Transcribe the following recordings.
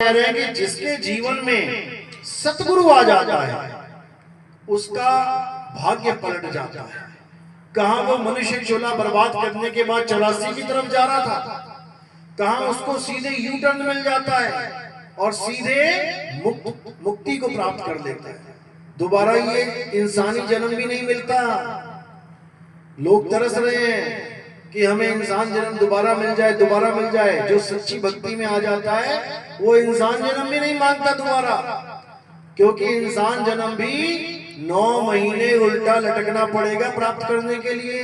कह रहे हैं कि जिसके जीवन में सतगुरु आ जाता है उसका भाग्य पलट जाता है। कहां वो मनुष्य चोला बर्बाद करने के बाद 84 की तरफ जा रहा था, कहां उसको सीधे यू टर्न मिल जाता है और सीधे मुक्ति को प्राप्त कर लेता है। दोबारा ये इंसानी जन्म भी नहीं मिलता। लोग तरस रहे हैं कि हमें इंसान जन्म दोबारा मिल जाए, दोबारा मिल जाए। जो सच्ची भक्ति में आ जाता है वो इंसान जन्म भी नहीं मांगता दोबारा, क्योंकि इंसान जन्म भी 9 महीने उल्टा लटकना पड़ेगा प्राप्त करने के लिए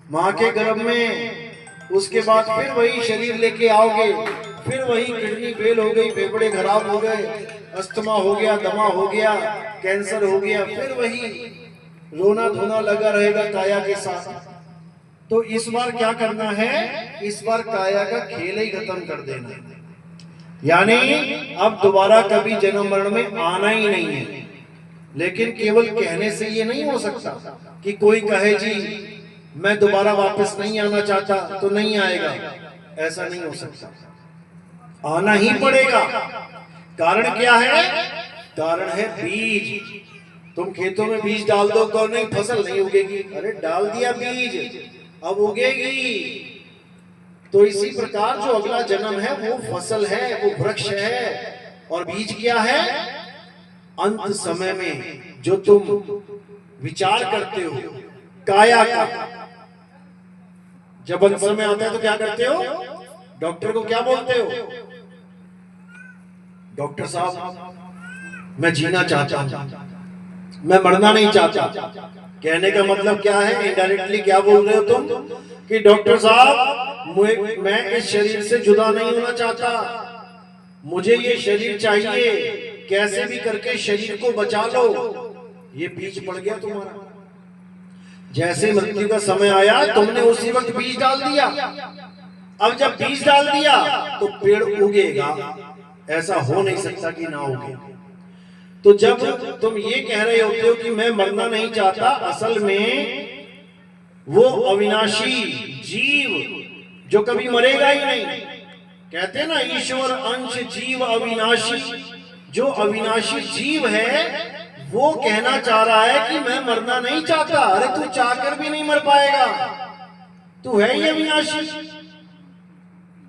माँ के गर्भ में। उसके बाद फिर वही शरीर लेके आओगे, फिर वही किडनी फेल हो गई, फेफड़े खराब हो गए, अस्थमा हो गया, दमा हो गया, कैंसर हो गया, फिर वही रोना धोना लगा रहेगा काया के साथ। तो इस बार क्या करना है, इस बार काया का खेल ही खत्म कर देना है। यानी अब दोबारा कभी जन्म मरण में आना ही नहीं है। लेकिन केवल कहने से ये नहीं हो सकता कि कोई कहे जी मैं दोबारा वापस नहीं आना चाहता तो नहीं आएगा, ऐसा नहीं हो सकता। आना ही पड़ेगा। कारण क्या है? कारण है बीज। तुम खेतों में बीज डाल दो तो नहीं, फसल नहीं उगेगी। अरे डाल दिया बीज, अब उगेगी। तो इसी प्रकार जो अगला जन्म है वो फसल है, वो वृक्ष है। और बीज क्या है? अंत समय में जो तुम विचार करते हो काया का, जब अंत समय आता है तो क्या करते हो? डॉक्टर को क्या बोलते हो? डॉक्टर साहब मैं जीना चाहता हूं, मैं मरना नहीं चाहता। कहने का मतलब क्या है? इनडायरेक्टली क्या बोल रहे हो तुम कि डॉक्टर साहब मैं इस शरीर से जुदा नहीं होना चाहता, मुझे ये शरीर चाहिए, कैसे भी करके शरीर को बचा लो। ये बीज पड़ गया तुम्हारा। जैसे मृत्यु का समय आया तुमने उसी वक्त बीज डाल दिया। अब जब बीज डाल दिया तो पेड़ उगेगा, ऐसा हो नहीं सकता कि ना उगे। तो जब तुम ये कह रहे होते हो कि मैं मरना नहीं चाहता, असल में वो अविनाशी जीव जो कभी मरेगा ही नहीं, कहते हैं ना ईश्वर अंश जीव अविनाशी, जो अविनाशी जीव है वो कहना चाह रहा है कि मैं मरना नहीं चाहता। अरे तू चाहकर भी नहीं मर पाएगा, तू है ही अविनाशी।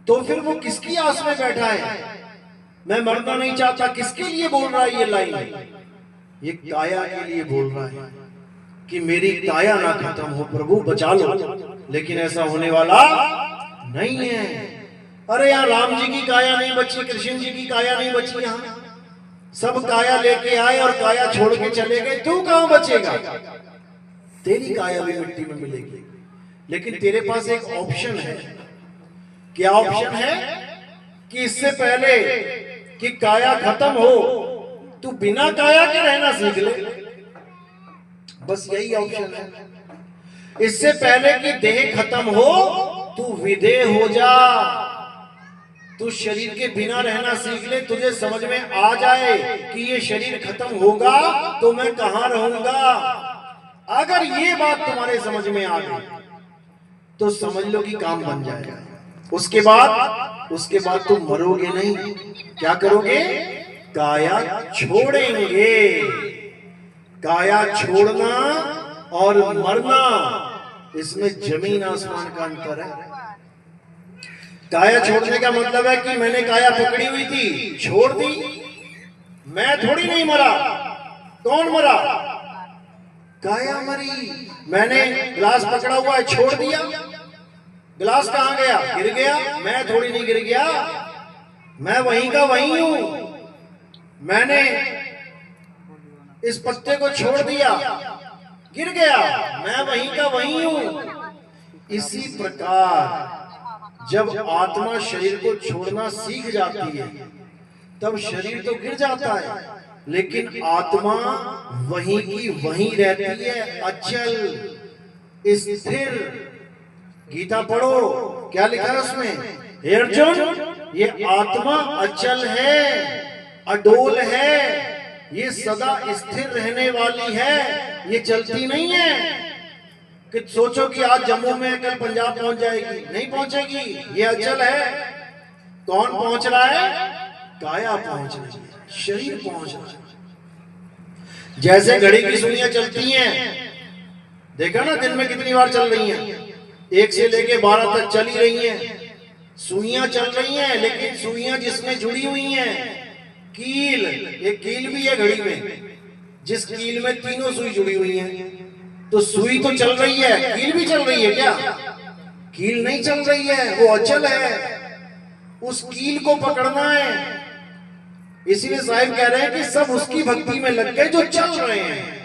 तो फिर वो किसकी आस में बैठा है? मैं मरना नहीं चाहता किसके लिए बोल रहा है ये लाइन? ये काया के लिए बोल रहा है कि मेरी काया ना खत्म हो, प्रभु बचा लो। लेकिन ऐसा होने वाला नहीं है। अरे यहाँ राम जी की काया नहीं बची, कृष्ण जी की काया नहीं बची, यहाँ सब काया लेके आए और काया छोड़ के चले गए। तू कहां बचेगा? तेरी काया भी मिट्टी में मिलेगी। लेकिन तेरे पास एक ऑप्शन है। क्या ऑप्शन है? कि इससे पहले कि काया खत्म हो तू बिना काया के रहना सीख ले। बस यही ऑप्शन है। इससे पहले कि देह खत्म हो तू विदेह हो जा, तू शरीर के बिना रहना सीख ले। तुझे समझ में आ जाए कि ये शरीर खत्म होगा तो मैं कहां रहूंगा। अगर ये बात तुम्हारे समझ में आ गई तो समझ लो कि काम बन जाएगा। उसके बाद तुम मरोगे नहीं। क्या करोगे? काया छोड़ेंगे। काया छोड़ना और मरना, इसमें जमीन आसमान का अंतर है। काया छोड़ने का मतलब है कि मैंने काया पकड़ी हुई थी, छोड़ दी। मैं थोड़ी नहीं मरा। कौन मरा? काया मरी। मैंने गिलास पकड़ा हुआ है, छोड़ दिया। गिलास कहां गया? गिर गया। मैं थोड़ी नहीं गिर गया, मैं वहीं का वहीं हूं। मैंने इस पत्ते को छोड़ दिया, गिर गया, मैं वहीं का वहीं हूं। इसी प्रकार जब आत्मा शरीर को छोड़ना सीख जाती है तब शरीर तो गिर जाता है, लेकिन आत्मा वहीं की वहीं रहती है, अचल स्थिर। गीता पढ़ो, क्या लिखा है उसमें? हे अर्जुन, ये आत्मा अचल है, अडोल है, ये सदा स्थिर रहने वाली है, ये चलती नहीं है। कि सोचो कि आज जम्मू में कल पंजाब पहुंच जाएगी, नहीं पहुंचेगी। ये अचल है। कौन पहुंच रहा है? काया पहुंच रही है, शरीर पहुंच रहा है। जैसे घड़ी की सुइयां चलती हैं, देखा ना दिन में कितनी बार चल रही हैं, 1 से लेके 12 तक चली रही हैं, सुइयां चल रही हैं, लेकिन सुइयां जिसमें जुड़ी हुई हैं, कील, एक कील भी है घड़ी में, जिस कील में तीनों सुई जुड़ी हुई हैं, तो सुई तो चल रही है, कील भी चल रही है क्या? कील नहीं चल रही है, वो अचल है, उस कील को पकड़ना है। इसीलिए साहिब कह रहे हैं कि सब उसकी भक्ति में लग गए जो चल रहे हैं।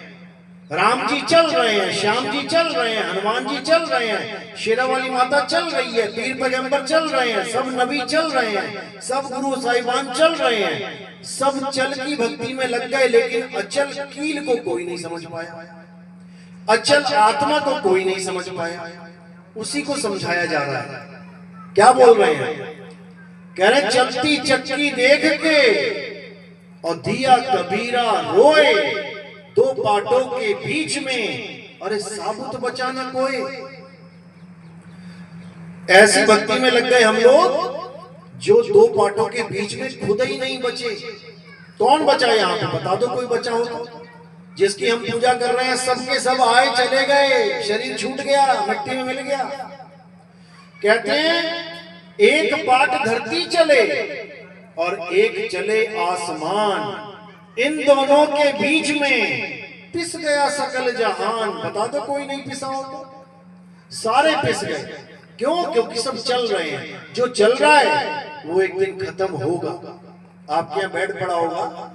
राम जी चल रहे हैं, श्याम जी चल रहे हैं, हनुमान जी चल रहे हैं, शेरा वाली माता चल रही है, पीर पैगंबर चल रहे हैं, सब नबी चल रहे हैं, सब गुरु साहिबान चल रहे हैं, सब चल की भक्ति में लग गए, लेकिन अचल कील को कोई नहीं समझ पाया, अचल आत्मा को कोई नहीं समझ पाया। उसी को समझाया जा रहा है। क्या बोल रहे हैं? कह रहे चलती चक्की देख के और दिया कबीरा रोए, 2 पाटों के बीच में, अरे साबुत बचा न कोई। ऐसी भक्ति में लग गए हम लोग जो 2 पाटों के बीच में खुद ही नहीं बचे। कौन बचा यहाँ पे? बता दो कोई बचा हो तो। जिसकी हम पूजा कर रहे हैं, सबके सब आए चले गए, शरीर छूट गया, मिट्टी में मिल गया। कहते हैं एक पाट धरती चले और एक चले आसमान, इन दोनों के बीच में पिस गया सकल जहान। बता दो कोई नहीं पिसा हो तो? सारे पिस गए। क्यों? क्योंकि सब चल रहे हैं। जो चल रहा है वो एक दिन खत्म होगा। आपके यहाँ बेड पड़ा होगा,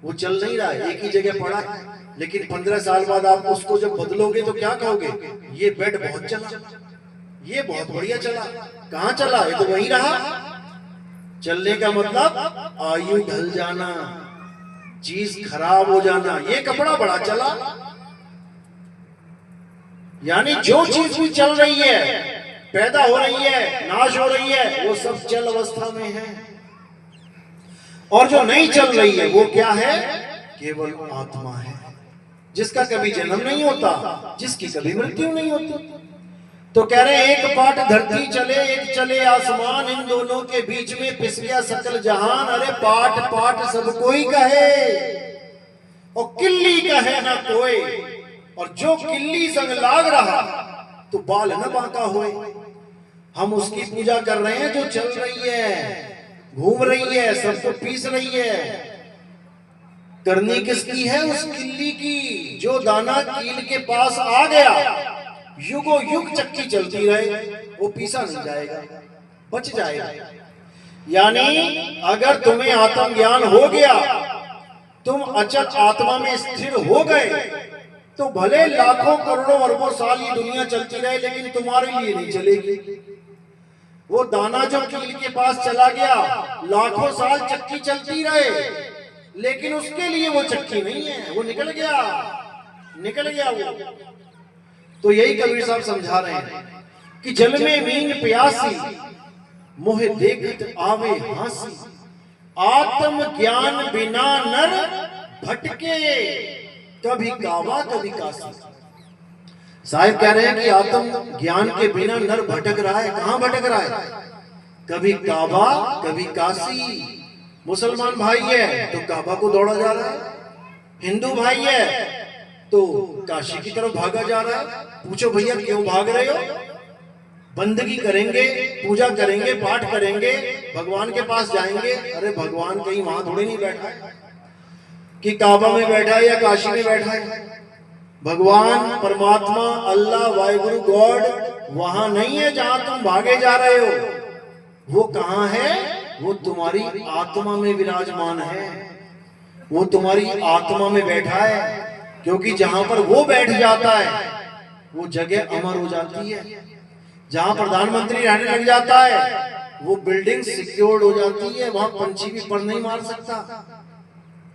वो चल नहीं रहा है, एक ही जगह पड़ा है, लेकिन 15 साल बाद आप उसको जब बदलोगे तो क्या कहोगे? ये बेड बहुत चला, ये बहुत बढ़िया चला। कहाँ चला? ये तो वहीं रहा। चलने का मतलब आयु ढल जाना, चीज खराब हो जाना। ये कपड़ा बड़ा चला, यानी जो चीज भी चल रही है, पैदा हो रही है, नाश हो रही है, वो सब चल अवस्था में है। और जो नहीं चल रही है वो क्या है? केवल आत्मा है, जिसका कभी जन्म नहीं होता, जिसकी कभी मृत्यु नहीं होती। तो कह रहे हैं एक पाट धरती चले, एक चले आसमान, इन दोनों के बीच में पिस गया सकल जहान। अरे पाट पाट सब कोई कहे और किल्ली कहे ना कोई, और जो किल्ली संग लाग रहा तो बाल न बांका होए। हम उसकी पूजा कर रहे हैं जो चल रही है, घूम रही है, सबको पीस रही है। करनी किसकी है? उस किल्ली की, जो दाना कील के पास आ गया, युगो युग चक्की चलती रहे, वो पीसा नहीं जाएगा, बच जाएगा। यानी अगर तुम्हें आत्म ज्ञान हो गया, तुम अचल आत्मा में स्थिर हो गए, तो भले लाखों करोड़ों अरबों साल ये दुनिया चलती रहे, लेकिन तुम्हारे लिए नहीं चलेगी। वो दाना जो कील के पास चला गया, लाखों साल चक्की चलती रहे, लेकिन उसके लिए वो चक्की नहीं है, वो निकल गया, निकल गया वो। तो यही कबीर साहब समझा रहे हैं कि जल में मीन प्यासी, मोह देखत आवे हासी, आत्म ज्ञान बिना नर भटके, कभी कावा कभी काशी। साहिब कह रहे हैं कि आत्म ज्ञान के बिना नर भटक रहा है। कहां भटक रहा है? कभी काबा कभी काशी। मुसलमान भाई है तो काबा को दौड़ा जा रहा है, हिंदू भाई है तो काशी की तरफ भागा जा रहा है। पूछो भैया क्यों भाग रहे हो? बंदगी करेंगे, पूजा करेंगे, पाठ करेंगे, भगवान के पास जाएंगे। अरे भगवान कहीं वहां थोड़े नहीं बैठा है कि काबा में बैठा है या काशी में बैठा है। भगवान परमात्मा अल्लाह वाहिगुरु गॉड वहां नहीं है जहां तुम भागे जा रहे हो। वो कहां है? वो तुम्हारी आत्मा में विराजमान है, वो तुम्हारी आत्मा में बैठा है। क्योंकि जहां पर वो बैठ जाता है वो जगह अमर हो जाती है। जहां प्रधानमंत्री रहने लग जाता है वो बिल्डिंग सिक्योर्ड हो जाती है, वहां पंछी भी पर नहीं मार सकता,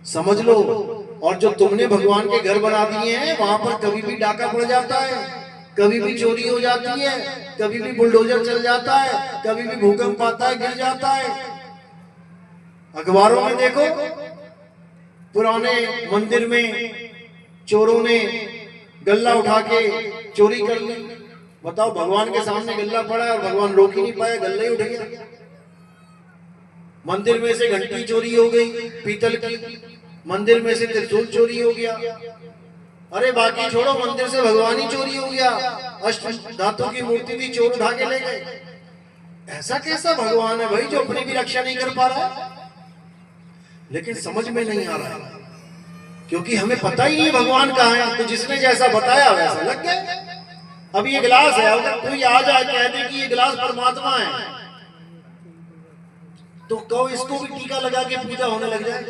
समझ लो। और जो तुमने भगवान के घर बना दिए हैं वहां पर कभी भी डाका पड़ जाता है, कभी भी चोरी हो जाती है, कभी भी बुलडोजर चल जाता है, कभी भी भूकंप आता है, गिर जाता है। अखबारों में देखो, पुराने मंदिर में चोरों ने गल्ला उठा के चोरी कर ली। बताओ, भगवान के सामने गल्ला पड़ा और भगवान रोक ही नहीं पाया, गल्ला ही उठ गया। मंदिर में से घंटी चोरी हो गई पीतल की, मंदिर में से त्रिशूल चोरी हो गया, अरे बाकी छोड़ो, मंदिर से भगवान ही चोरी हो गया, अष्ट धातु की मूर्ति भी चोर उठा के ले गए। ऐसा कैसा भगवान है भाई जो अपनी भी रक्षा नहीं कर पा रहा है? लेकिन समझ में नहीं आ रहा है, क्योंकि हमें पता ही नहीं भगवान कहाँ है। तो जिसने जैसा बताया वैसा लग गया। अब ये गिलास है, अगर कोई आ जाए कह दे कि ये गिलास परमात्मा है, तो कहो इसको भी टीका लगा के पूजा होने लग जाए।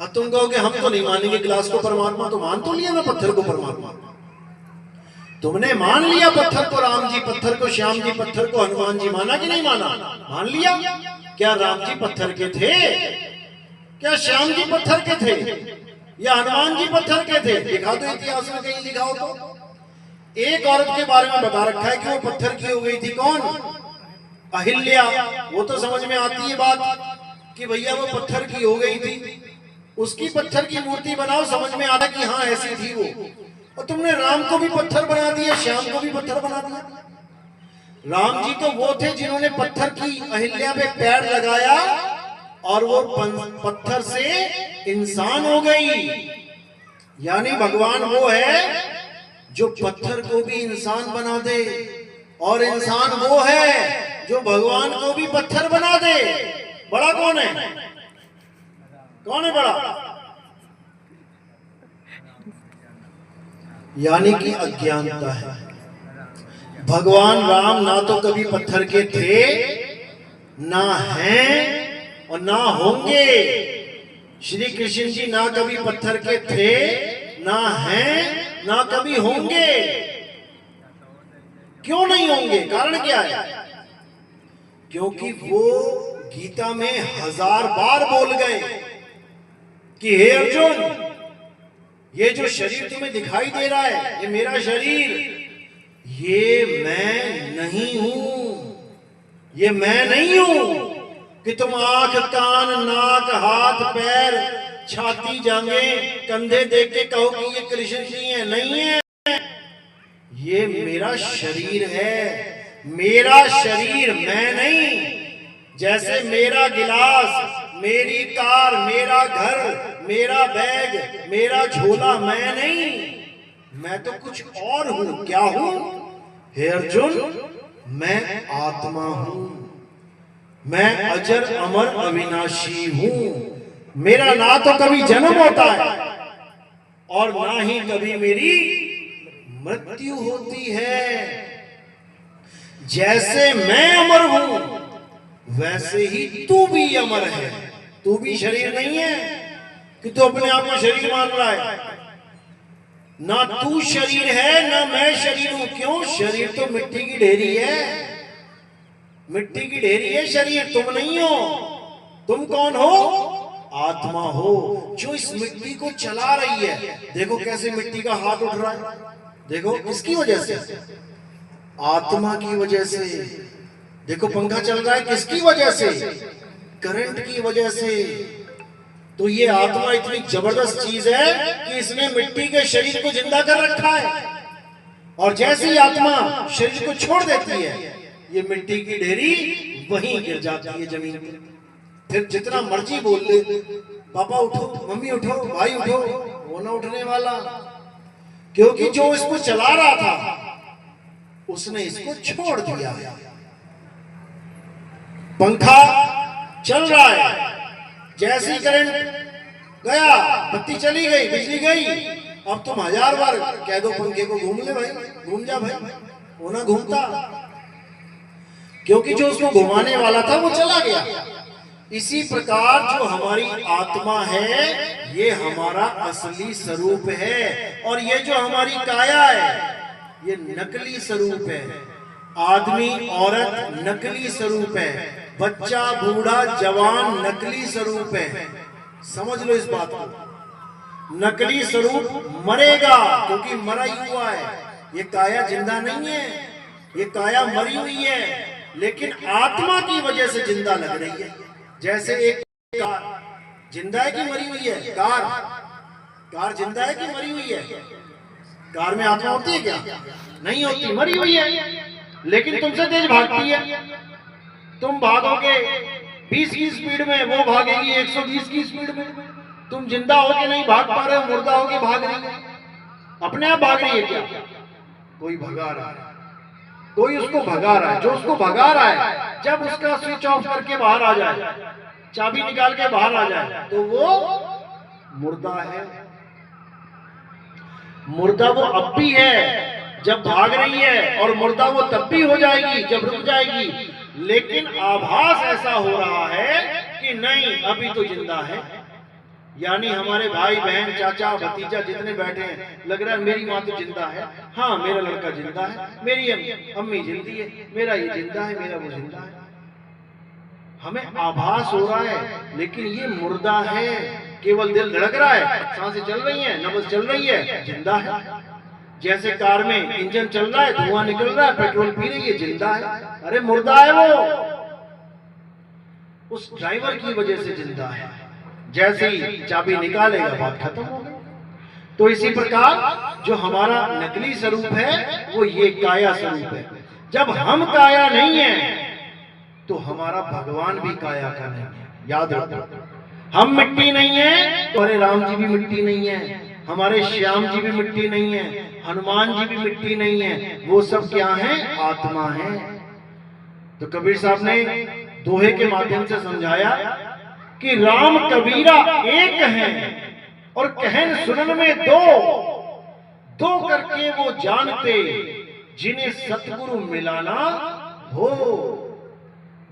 अब तुम कहोगे हम तो नहीं मानेंगे गिलास को परमात्मा, तो मान तो लिया ना पत्थर को परमात्मा। तुमने मान लिया पत्थर को राम जी, पत्थर को श्याम जी, पत्थर को हनुमान जी, माना कि नहीं माना? मान लिया। क्या राम जी पत्थर के थे? क्या श्याम जी पत्थर के थे? या हनुमान जी पत्थर के थे? दिखा दो इतिहास में कहीं लिखा हो तो। एक औरत के बारे में बता रखा है कि वो पत्थर की हो गई थी। कौन? अहिल्या। वो तो समझ में आती है बात कि भैया वो पत्थर की हो गई थी, उसकी पत्थर की मूर्ति बनाओ, समझ में आता कि हाँ ऐसी थी वो। और तुमने राम को भी पत्थर बना दिया, श्याम को भी पत्थर बना दिया। राम जी तो वो थे जिन्होंने पत्थर की अहिल्या पे पैर लगाया और वो पत्थर से इंसान हो गई। यानी भगवान वो है जो पत्थर को भी इंसान बना दे, और इंसान वो है जो भगवान को भी पत्थर बना दे। बड़ा कौन है? कौन है बड़ा? यानी कि अज्ञानता है। भगवान राम ना तो कभी पत्थर के थे, ना हैं और ना होंगे। श्री कृष्ण जी ना कभी पत्थर के थे, ना हैं, ना कभी होंगे। क्यों नहीं होंगे? कारण क्या है? क्योंकि वो गीता में 1000 बार बोल गए कि हे अर्जुन, ये जो शरीर तुम्हें दिखाई दे रहा है, ये मेरा शरीर, ये मैं नहीं हूं। ये मैं नहीं हूं कि तुम आंख, कान, नाक, हाथ, पैर, छाती, जांघे, कंधे देख के कहो कि ये कृष्ण जी है। नहीं है, ये मेरा शरीर है। मेरा शरीर मैं नहीं। जैसे मेरा गिलास, मेरी कार, मेरा घर, मेरा बैग, मेरा झोला मैं नहीं, मैं तो कुछ और हूं। क्या हूं? हे अर्जुन, मैं आत्मा हूं। मैं अजर अमर अविनाशी हूं। मेरा ना तो कभी जन्म होता है और ना ही कभी मेरी मृत्यु होती है। जैसे मैं अमर हूं, वैसे ही तू भी अमर है। तू भी शरीर नहीं है कि तू अपने आप को शरीर मान रहा है। ना तू शरीर है, ना मैं शरीर हूं। क्यों? शरीर तो मिट्टी की ढेरी है। मिट्टी की ढेरी है शरीर, तुम नहीं हो। तुम कौन हो? आत्मा हो, जो इस मिट्टी को चला रही है। देखो कैसे मिट्टी का हाथ उठ रहा है। देखो किसकी वजह से? आत्मा की वजह से। देखो पंखा चल रहा है किसकी वजह से? करंट की वजह से। तो ये आत्मा इतनी जबरदस्त चीज है कि इसने मिट्टी के शरीर को जिंदा कर रखा है। और जैसी आत्मा शरीर को छोड़ देती है, ये मिट्टी की ढेरी वहीं गिर जाती है जमीन पर। फिर जितना मर्जी बोल ले, पापा उठो, मम्मी उठो, भाई उठो, वो ना उठने वाला। क्योंकि जो इसको चला रहा था उसने इसको छोड़ दिया। पंखा चल रहा है, जैसे करंट गया, बत्ती चली गई, बिजली गई, अब तुम 1000 बार कह दो पंखे को घूम ले भाई, घूम जा भाई, वो ना घूमता। क्योंकि जो उसको घुमाने वाला था वो चला गया। इसी प्रकार जो हमारी आत्मा है, ये हमारा असली स्वरूप है। और ये जो हमारी काया है, ये नकली स्वरूप है। आदमी औरत नकली स्वरूप है, बच्चा बूढ़ा जवान नकली स्वरूप है। समझ लो इस बात को। नकली स्वरूप मरेगा, क्योंकि मरा ही हुआ है। ये काया जिंदा नहीं है, ये काया मरी हुई है, लेकिन आत्मा की वजह से जिंदा लग रही है। जैसे एक कार जिंदा है कि मरी हुई है? कार जिंदा है कि मरी हुई है? कार में आत्मा होती है क्या? नहीं होती, मरी हुई है। लेकिन तुमसे तेज भागती है। तुम भागोगे 20 की स्पीड में, वो भागेगी 120 की स्पीड में। तुम जिंदा हो के नहीं भाग पा रहे हो, मुर्दा हो के भाग रही है, अपने आप भाग रही है क्या? कोई भगा रहा है, कोई उसको भगा रहा है। जो उसको भगा रहा है, जब उसका स्विच ऑफ करके बाहर आ जाए, चाबी निकाल के बाहर आ जाए, तो वो मुर्दा है। मुर्दा वो अब भी है जब भाग रही है, और मुर्दा वो तब भी हो जाएगी जब रुक जाएगी। लेकिन आभास ऐसा हो रहा है कि नहीं, अभी तो जिंदा है। यानी हमारे भाई बहन चाचा भतीजा जितने बैठे हैं, लग रहा है मेरी माँ तो जिंदा है, हाँ मेरा लड़का जिंदा है, मेरी अम्मी जिंदी है, मेरा ये जिंदा है, मेरा वो जिंदा है। हमें आभास हो रहा है, लेकिन ये मुर्दा है। केवल दिल धड़क रहा है, सांसें चल रही हैं, नब्ज चल रही है, जिंदा है। जैसे कार में इंजन चल रहा है, धुआं निकल रहा है, पेट्रोल पी रही है, जिंदा है। अरे मुर्दा है वो, उस ड्राइवर की वजह से जिंदा है। जैसे ही चाबी निकालेगा, बात खत्म हो गई। तो इसी प्रकार जो हमारा नकली स्वरूप है, वो ये काया स्वरूप है। जब हम काया नहीं है, तो हमारा भगवान भी काया का नहीं है। याद रखो, हम मिट्टी नहीं है तो हमारे राम जी भी मिट्टी नहीं है, हमारे श्याम जी भी मिट्टी नहीं है, हनुमान जी भी मिट्टी नहीं है। वो सब क्या है? आत्मा है। तो कबीर साहब ने दोहे के माध्यम से समझाया कि राम कबीरा एक हैं और कहन सुनन में दो, दो करके वो जानते जिन्हें सतगुरु मिलाना हो।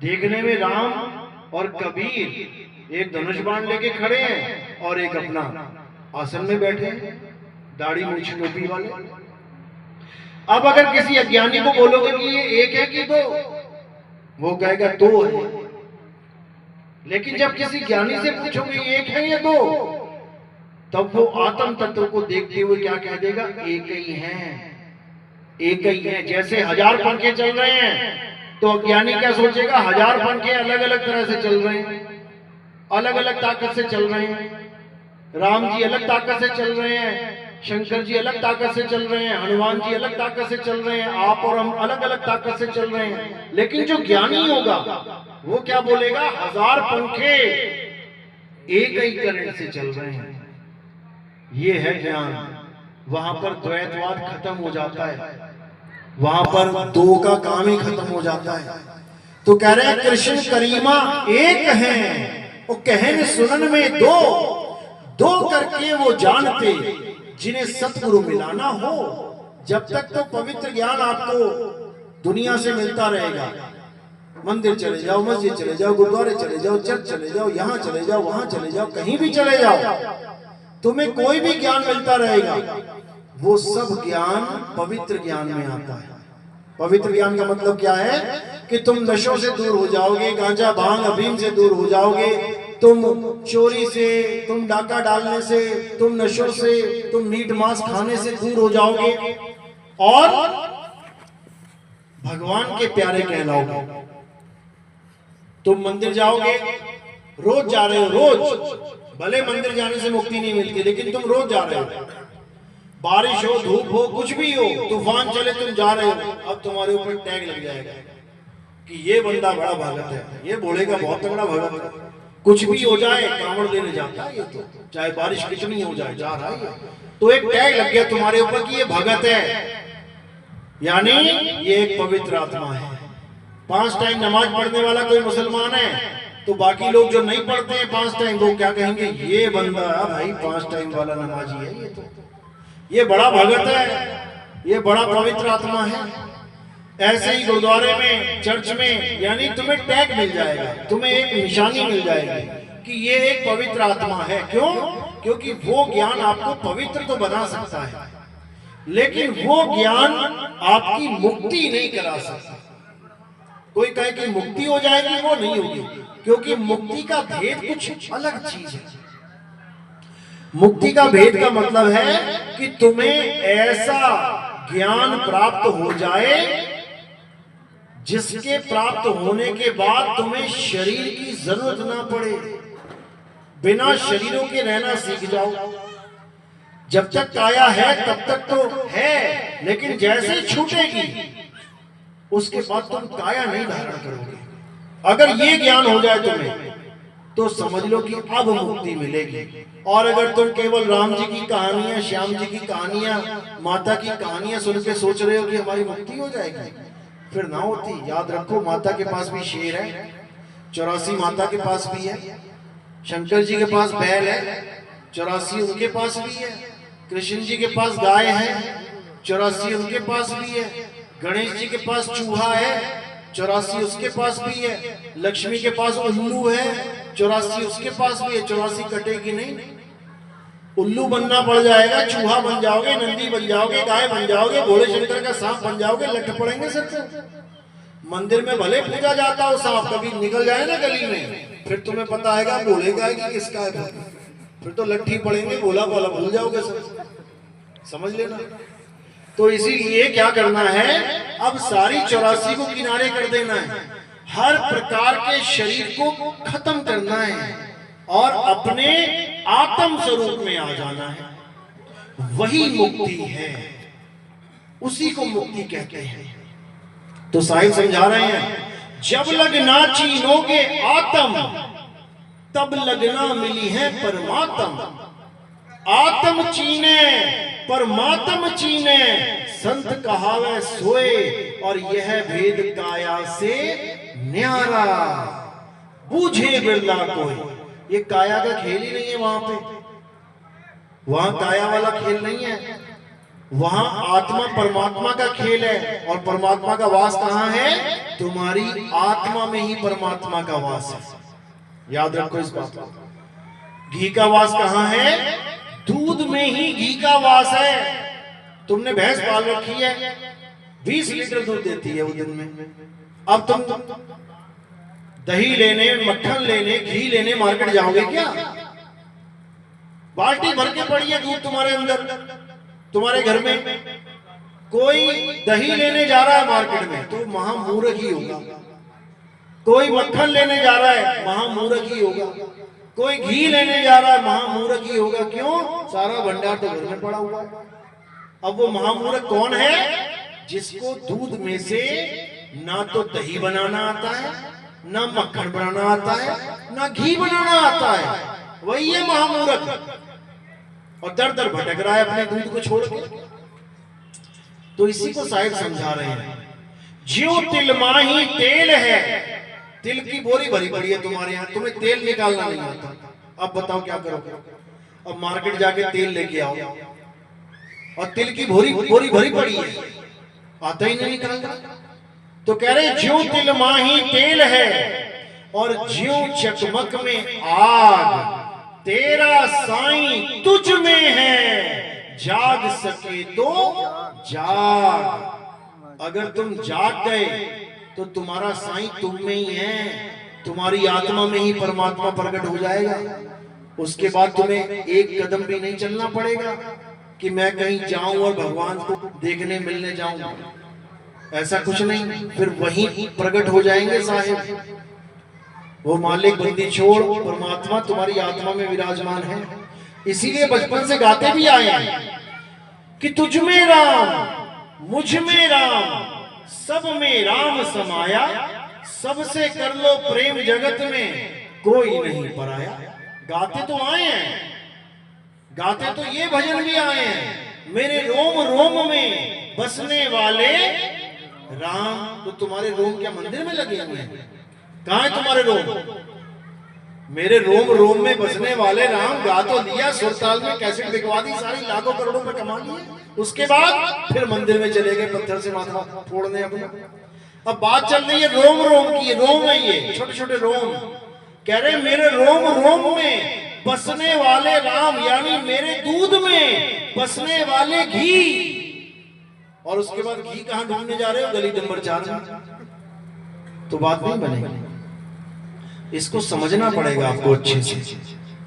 देखने में राम और कबीर एक धनुष बाण लेके खड़े हैं और एक अपना आसन में बैठे हैं, दाढ़ी मूंछ टोपी वाले। अब अगर किसी अज्ञानी को बोलोगे कि ये एक है कि दो, वो कहेगा दो है। लेकिन जब किसी ज्ञानी से पूछोगे एक है या दो, तब वो आत्म तत्व को देखते हुए क्या कह देगा? एक ही है, एक ही है। जैसे 1000 पंखे चल रहे हैं, तो अज्ञानी क्या सोचेगा? 1000 पंखे अलग अलग तरह से चल रहे हैं, अलग अलग ताकत से चल रहे हैं। राम जी अलग ताकत से चल रहे हैं, शंकर जी अलग ताकत से चल रहे हैं, हनुमान जी अलग ताकत से चल रहे हैं, आप और हम अलग अलग ताकत से चल रहे हैं। लेकिन जो ज्ञानी होगा वो क्या बोलेगा? 1000 पंखे एक ही करंट से चल रहे हैं। ये है ज्ञान। वहां पर द्वैतवाद खत्म हो जाता है, वहां पर दो का काम ही खत्म हो जाता है। तो कह रहे हैं कृष्ण करीमा एक हैं, वो कहन सुनन में दो, दो करके वो जानते जिन्हें सतगुरु मिलाना हो। जब तक तो पवित्र ज्ञान आपको दुनिया से मिलता रहेगा, मंदिर चले जाओ, मस्जिद चले जाओ, गुरुद्वारे चले जाओ, चर्च चले जाओ, यहाँ चले जाओ, वहां चले जाओ, कहीं भी चले जाओ, तुम्हें कोई भी ज्ञान मिलता रहेगा। वो सब ज्ञान पवित्र ज्ञान में आता है। पवित्र ज्ञान का मतलब क्या है? कि तुम नशों से दूर हो जाओगे, गांजा भांग अफीम से दूर हो जाओगे, तुम चोरी से, तुम डाका डालने से, तुम नशों से, तुम मीट मांस खाने से दूर हो जाओगे और भगवान के प्यारे कहलाओगे। तुम मंदिर जाओगे, रोज जा रहे हो, रोज, भले मंदिर जाने से मुक्ति नहीं मिलती, लेकिन तुम रोज जा रहे हो। बारिश हो, धूप हो, कुछ भी हो, तूफान चले, तुम जा रहे हो, अब तुम्हारे ऊपर टैग लग जाएगा कि ये बंदा बड़ा भगत है, ये बोलेगा बहुत तगड़ा भगत है। कुछ भी हो जाए, कांवड़ लेने जाता है ये, तो चाहे बारिश कितनी हो जाए, जा रहा है। तो एक टैग लग गया तुम्हारे ऊपर कि ये भगत है, यानी ये एक पवित्र आत्मा है। 5 टाइम नमाज पढ़ने वाला कोई मुसलमान है, तो बाकी लोग जो नहीं पढ़ते हैं 5 टाइम, वो क्या कहेंगे? ये बंदा भाई 5 टाइम वाला नमाजी है, ये तो ये बड़ा भगत है, ये बड़ा पवित्र आत्मा है। ऐसे ही गुरुद्वारे में, चर्च में, यानी तुम्हें टैग मिल जाएगा, तुम्हें एक निशानी मिल जाएगी कि ये एक पवित्र आत्मा है। क्यों? क्योंकि वो ज्ञान आपको पवित्र तो बना सकता है, लेकिन वो ज्ञान आपकी मुक्ति नहीं करा सकता। कोई कहे कि मुक्ति हो जाएगी, वो नहीं होगी, क्योंकि मुक्ति का भेद कुछ अलग चीज है। मुक्ति का भेद का मतलब है कि तुम्हें ऐसा ज्ञान प्राप्त हो जाए जिसके प्राप्त होने के बाद तुम्हें शरीर की जरूरत ना पड़े, बिना शरीरों के रहना सीख जाओ। जब तक काया है तब तक तो है, लेकिन जैसे ही छूटेगी उसके बाद तुम काया नहीं धारण करोगे। अगर ये ज्ञान हो जाए तुम्हें तो समझ लो कि अब मुक्ति मिलेगी। और अगर तुम केवल राम जी की कहानियां, श्याम जी की कहानियां, माता की कहानियां सुन के सोच रहे हो कि हमारी मुक्ति हो जाएगी, फिर ना होती। याद रखो, माता के पास भी शेर है, 84 माता के पास भी है, शंकर जी के पास बैल है, 84 उनके पास भी है, कृष्ण जी के पास गाय है, 84 उनके पास भी है, गणेश जी के पास चूहा है, 84 उसके पास भी है, लक्ष्मी के पास उल्लू है, 84 उसके पास भी है। 84 कटेगी नहीं। उल्लू बनना पड़ जाएगा, चूहा बन जाओगे, नंदी बन जाओगे, गाय बन जाओगे, भोले शंकर का सांप बन जाओगे, लट पड़ेंगे सर से। मंदिर में भले पूजा जाता हो सांप, कभी निकल जाए ना गली में, फिर तुम्हें पता आएगा भोले का है कि किसका है, फिर तो लट्ठी पड़ेंगे, भोला भोला भूल जाओगे सर, समझ लेना। तो इसीलिए क्या करना है, अब सारी 84 को किनारे कर देना है, हर प्रकार के शरीर को खत्म करना है और अपने आत्म स्वरूप में आ जाना है। वही मुक्ति है, उसी को मुक्ति कहते हैं। तो साहिब समझा रहे हैं, जब लगना चीनोगे आत्म, तब लगना मिली है परमात्म। आत्म चीने परमात्म चीने, संत कहावे सोए, और यह भेद काया से न्यारा। बूझे बिरला कोई, ये काया का खेल ही नहीं है वहां पे, वहां काया वाला खेल नहीं है, वहां आत्मा परमात्मा का खेल है। और परमात्मा का वास कहां है? तुम्हारी आत्मा में ही परमात्मा का वास है। याद रखो इस बात को। घी का वास कहां है? दूध में ही घी का वास है। तुमने भैंस पाल रखी है, 20 लीटर दूध देती है वो दिन में। अब तुम दही लेने, मक्खन लेने, घी लेने मार्केट जाओगे क्या? बाल्टी भर के पड़ी है दूध तुम्हारे अंदर, तुम्हारे घर में। कोई दही लेने जा रहा है मार्केट में तो महामूर्ख ही होगा। कोई मक्खन लेने जा रहा है, महामूर्ख ही होगा। कोई घी लेने जा रहा है, महामूर्ख ही होगा। क्यों? सारा भंडार तो घर में पड़ा हुआ है। अब वो महामूर्ख कौन है? जिसको दूध में से ना तो दही बनाना आता है, ना मक्खन बनाना आता है, ना घी बनाना आता है। वही है महामूर्ख, और दर दर भटक रहा है अपने दूध को छोड़ के। तो इसी को साहिब समझा रहे हैं, ज्यों तिल माही तेल है। तिल की बोरी भरी पड़ी है तुम्हारे यहाँ, तुम्हें तेल निकालना नहीं आता। अब बताओ क्या करोगे? अब मार्केट जाके तेल लेके आओ, और तिल की बोरी भरी पड़ी है, आता ही नहीं निकालना। तो कह रहे ज्यों तिल माही तेल है, और ज्यों चकमक में आग, तेरा साईं तुझ में है, जाग सके तो जाग। अगर तुम जाग गए तो तुम्हारा साईं तुम में ही है, तुम्हारी आत्मा में ही परमात्मा प्रकट हो जाएगा। उसके बाद तुम्हें एक कदम भी नहीं चलना पड़ेगा कि मैं कहीं जाऊं और भगवान को देखने मिलने जाऊं, ऐसा कुछ नहीं। फिर वहीं प्रकट हो जाएंगे साहिब। वो मालिक बंदी छोड़, परमात्मा तुम्हारी आत्मा में विराजमान है। इसीलिए बचपन से गाते भी आए हैं कि तुझ में राम, मुझ में राम, सब में राम समाया, सबसे कर लो प्रेम जगत में कोई नहीं पराया। गाते तो आए हैं, गाते तो ये भजन भी आए हैं, मेरे रोम रोम में बसने वाले राम। तो तुम्हारे रोम क्या मंदिर में लगे हुए हैं? कहां है तुम्हारे रोम? मेरे रोम रोम में बसने वाले राम गा तो लिया, सुरताल में कैसेट बिकवा दी, सारी लाखों करोड़ों में कमा लिए। उसके बाद फिर मंदिर में चले गए पत्थर से माथा फोड़ने अपना। अब बात चल रही है रोम रोम की। रोम है ये, छोटे छोटे रोम। कह रहे मेरे रोम रोम में बसने वाले राम, यानी मेरे दूध में बसने वाले घी। और उसके बाद घी कहां ढूंढने जा रहे हो? गली नंबर 4 में। तो बात नहीं बनेगी। इसको समझना पड़ेगा आपको अच्छे से।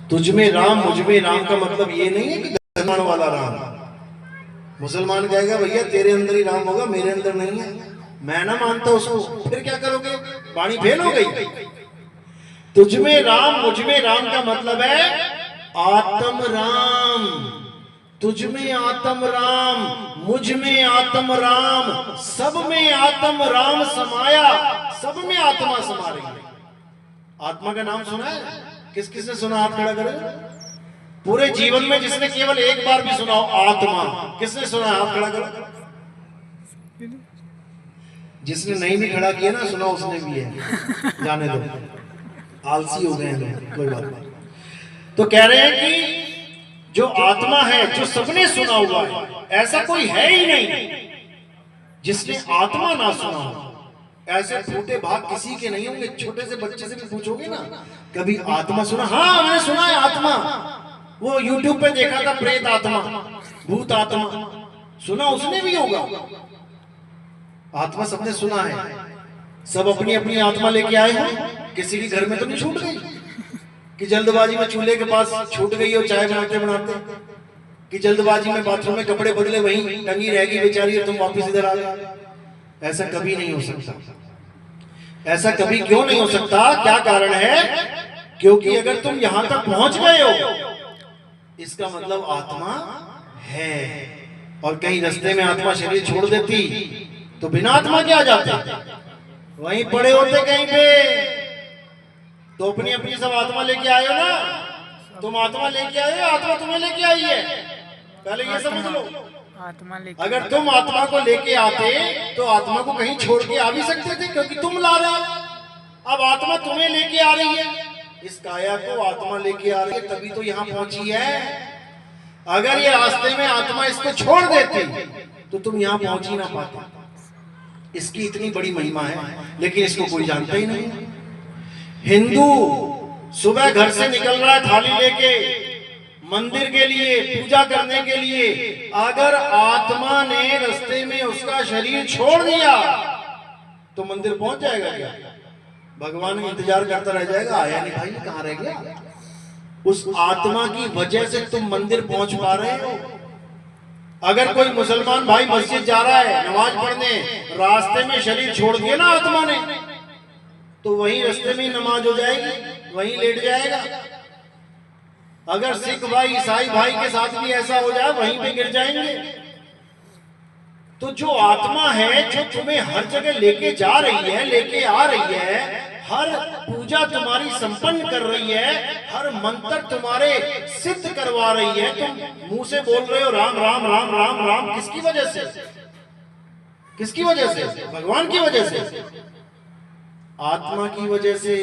तुझ में राम, मुझ में राम का मतलब ये नहीं है कि मुसलमान वाला राम। मुसलमान कहेगा भैया तेरे अंदर ही राम होगा, मेरे अंदर नहीं है, मैं ना मानता उसको। फिर क्या करोगे? वाणी फेल हो गई। तुझ में राम, मुझ में राम का मतलब है आत्म राम। तुझ में आत्म राम, मुझ में आत्म राम, सब में आत्म राम समाया, सब में आत्मा समा रही है। आत्मा का नाम सुना है? किस किसने सुना? हाथ खड़ा करें। पूरे जीवन में जिसने केवल एक बार भी सुना हो आत्मा, किसने सुना? हाथ खड़ा करो। जिसने नहीं भी खड़ा किया ना, सुना उसने भी है, जाने दो, आलसी हो गए हैं, कोई बात नहीं। तो कह रहे हैं कि जो आत्मा है, जो सबने सुना हुआ है, ऐसा कोई है ही नहीं जिसने आत्मा ना सुना हो। ऐसे फूटे भाग किसी के नहीं होंगे। छोटे से बच्चे से भी पूछोगे ना, कभी आत्मा सुना? हाँ मैंने सुना है आत्मा, वो यूट्यूब पे देखा था, प्रेत आत्मा, भूत आत्मा, सुना उसने भी होगा। आत्मा सबने सुना है। सब अपनी अपनी आत्मा लेके आए हैं। किसी के घर में तो नहीं छूट गई कि जल्दबाजी में चूल्हे के पास छूट गई हो चाय बनाते बनाते, कि जल्दबाजी में बाथरूम में कपड़े बदले वहीं टंगी रहेगी बेचारी और तुम वापस इधर आ गए। ऐसा कभी नहीं हो सकता। ऐसा कभी क्यों नहीं हो सकता? क्या कारण है? क्योंकि अगर तुम यहां तक पहुंच गए हो, इसका मतलब आत्मा है। और कहीं रास्ते में आत्मा शरीर छोड़ देती तो बिना आत्मा के आ जाते, वहीं पड़े होते कहीं पे। तो अपनी अपनी सब आत्मा लेके आए हो ना, तुम आत्मा लेके आए हो, आत्मा तुम्हें लेके आई है, पहले ये समझ लो। आत्मा लेके, अगर तुम आत्मा को लेके आते तो आत्मा को कहीं छोड़ के आ भी सकते थे, क्योंकि तुम ला रहे हो। अब आत्मा तुम्हें लेके आ रही है, इस काया को आत्मा लेके आ रही है, तभी तो यहाँ पहुंची है। अगर ये रास्ते में आत्मा इसको छोड़ देती तो तुम यहाँ पहुंच ही ना पाते। इसकी इतनी बड़ी महिमा है, लेकिन इसको कोई जानता ही नहीं। हिंदू सुबह घर से निकल रहा है थाली लेके मंदिर के लिए, पूजा करने के लिए। अगर आत्मा ने रास्ते में उसका शरीर छोड़ दिया तो मंदिर पहुंच जाएगा क्या? भगवान इंतजार करता रह जाएगा, आया नहीं भाई, कहां रह गया? उस आत्मा की वजह से तुम मंदिर पहुंच पा रहे हो। अगर कोई मुसलमान भाई मस्जिद जा रहा है नमाज पढ़ने, रास्ते में शरीर छोड़ दिया ना आत्मा ने, तो वहीं रास्ते में नमाज हो जाएगी, वहीं लेट जाएगा। अगर सिख भाई ईसाई भाई के साथ भी ऐसा हो जाए, वहीं पे गिर जाएंगे। तो जो आत्मा है, जो तुम्हें हर जगह लेके जा रही है, लेके आ रही है, हर पूजा तुम्हारी संपन्न कर रही है, हर मंत्र तुम्हारे सिद्ध करवा रही है। तुम मुंह से बोल रहे हो राम राम राम राम राम, किसकी वजह से? किसकी वजह से? भगवान की वजह से, आत्मा की वजह से।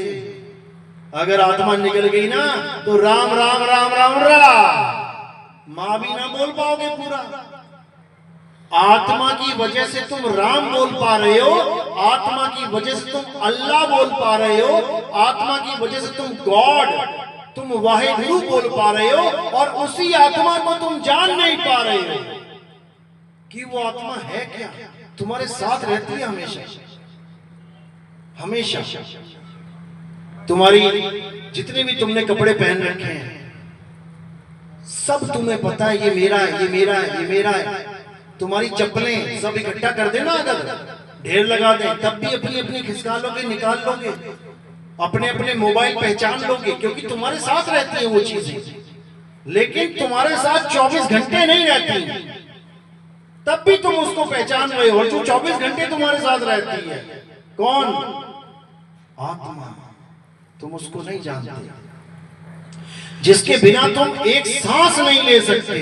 अगर आत्मा निकल गई ना तो राम राम राम राम राम मां भी ना बोल पाओगे पूरा। आत्मा की वजह से तुम राम बोल पा रहे हो, आत्मा की वजह से तुम अल्लाह बोल पा रहे हो, आत्मा की वजह से तुम गॉड, तुम वाहिगुरु बोल पा रहे हो। और उसी आत्मा को तुम जान नहीं पा रहे हो कि वो आत्मा है क्या। तुम्हारे साथ रहती है हमेशा, हमेशा। तुम्हारी जितने भी तुमने कपड़े पहन रखे हैं, सब तुम्हें पता है ये मेरा है, ये मेरा है, ये मेरा है। तुम्हारी चप्पलें सब इकट्ठा कर देना, अगर ढेर लगा दे, तब भी अपनी अपनी खिसका लोगे, निकाल लोगे। अपने अपने मोबाइल पहचान लोगे, क्योंकि तुम्हारे साथ रहती है वो चीजें। लेकिन तुम्हारे साथ 24 घंटे नहीं रहती, तब भी तुम उसको पहचान रहे हो। जो 24 घंटे तुम्हारे साथ रहती है, कौन? आत्मा। तुम उसको नहीं जानते, जिसके बिना तुम एक सांस नहीं ले सकते,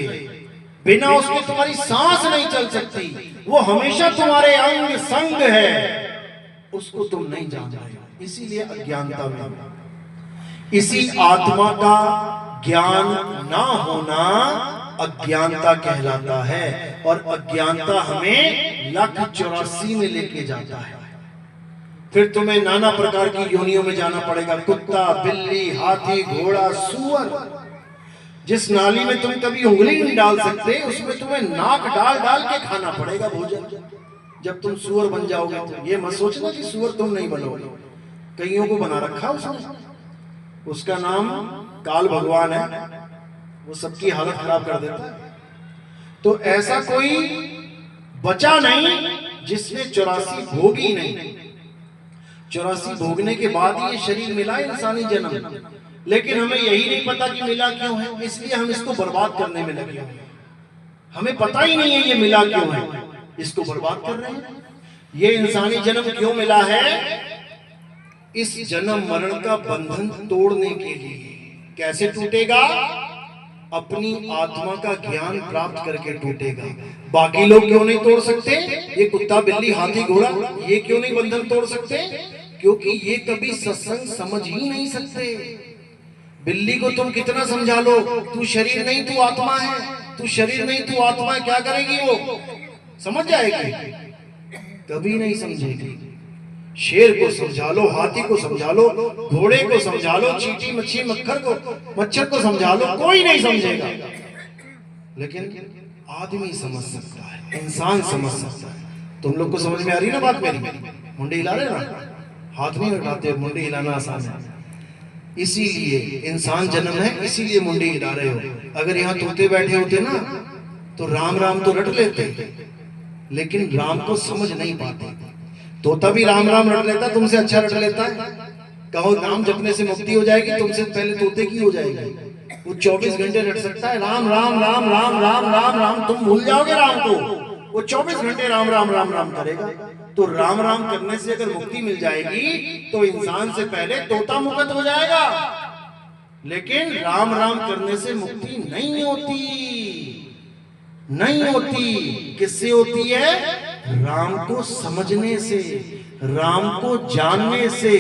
बिना उसके तुम्हारी सांस नहीं चल सकती। वो हमेशा तुम्हारे अंग संग है, उसको तुम नहीं जान रहे हो, इसीलिए अज्ञानता में। इसी आत्मा का ज्ञान ना होना अज्ञानता कहलाता है। और अज्ञानता हमें 1,84 में लेके जाता है। फिर तुम्हें नाना प्रकार की योनियों में जाना पड़ेगा, कुत्ता, बिल्ली, हाथी, घोड़ा, सूअर। जिस नाली में तुम कभी उंगली नहीं डाल सकते, उसमें तुम्हें नाक डाल डाल के खाना पड़ेगा भोजन। जब तुम सूअर बन जाओगे तो ये मत सोचना कि सूअर तुम नहीं बनोगे, कईयों को बना रखा उसने। उसका नाम काल भगवान है, वो सबकी हालत खराब कर देता है। तो ऐसा कोई बचा नहीं जिसने 84 भोगी नहीं। 84 भोगने के बाद ये शरीर मिला इंसानी जन्म, लेकिन हमें यही नहीं पता कि मिला क्यों है, इसलिए हम इसको बर्बाद करने में लगे हैं। हमें पता ही नहीं है ये मिला क्यों है, इसको बर्बाद कर रहे हैं। ये इंसानी जन्म क्यों मिला है? इस जन्म मरण का बंधन तोड़ने के लिए। कैसे टूटेगा? अपनी आत्मा का ज्ञान प्राप्त करके टूटेगा। बाकी लोग क्यों नहीं तोड़ सकते? ये कुत्ता बिल्ली हाथी घोड़ा ये क्यों नहीं बंधन तोड़ सकते? क्योंकि ये कभी सत्संग समझ ही नहीं सकते। बिल्ली को तुम कितना समझा लो, तू शरीर नहीं तू आत्मा है, तू शरीर नहीं तू आत्मा है, क्या करेगी वो? समझ जाएगी? कभी नहीं समझेगी। शेर को समझा लो, हाथी को समझा लो, घोड़े को समझा लो, चींटी मच्छी मच्छर को समझा लो, कोई नहीं समझेगा। लेकिन आदमी समझ सकता है, इंसान समझ सकता है। तुम लोग को समझ में आ रही ना बात मेरी? मुंडी हिला रहे ना? हाथ नहीं हिलाते, मुंडी हिलाना आसान है। इसीलिए इंसान जन्म है, इसीलिए मुंडी हिला रहे हो। अगर यहाँ तोते बैठे होते ना तो राम राम तो रट लेते, लेकिन राम को समझ नहीं पाते। तोता भी राम राम रट लेता, तुमसे अच्छा रट लेता है। कहो नाम जपने से मुक्ति हो जाएगी, तुमसे पहले तोते की हो जाएगी। वो 24 घंटे रट सकता है राम राम राम राम राम राम राम, तुम भूल जाओगे राम को। वो 24 घंटे राम राम राम राम करेगा। तो राम राम करने से अगर मुक्ति मिल जाएगी तो इंसान से पहले तोता मुक्त हो जाएगा। लेकिन राम राम करने से मुक्ति नहीं होती, नहीं होती। किससे होती है? राम को समझने से, राम को जानने से,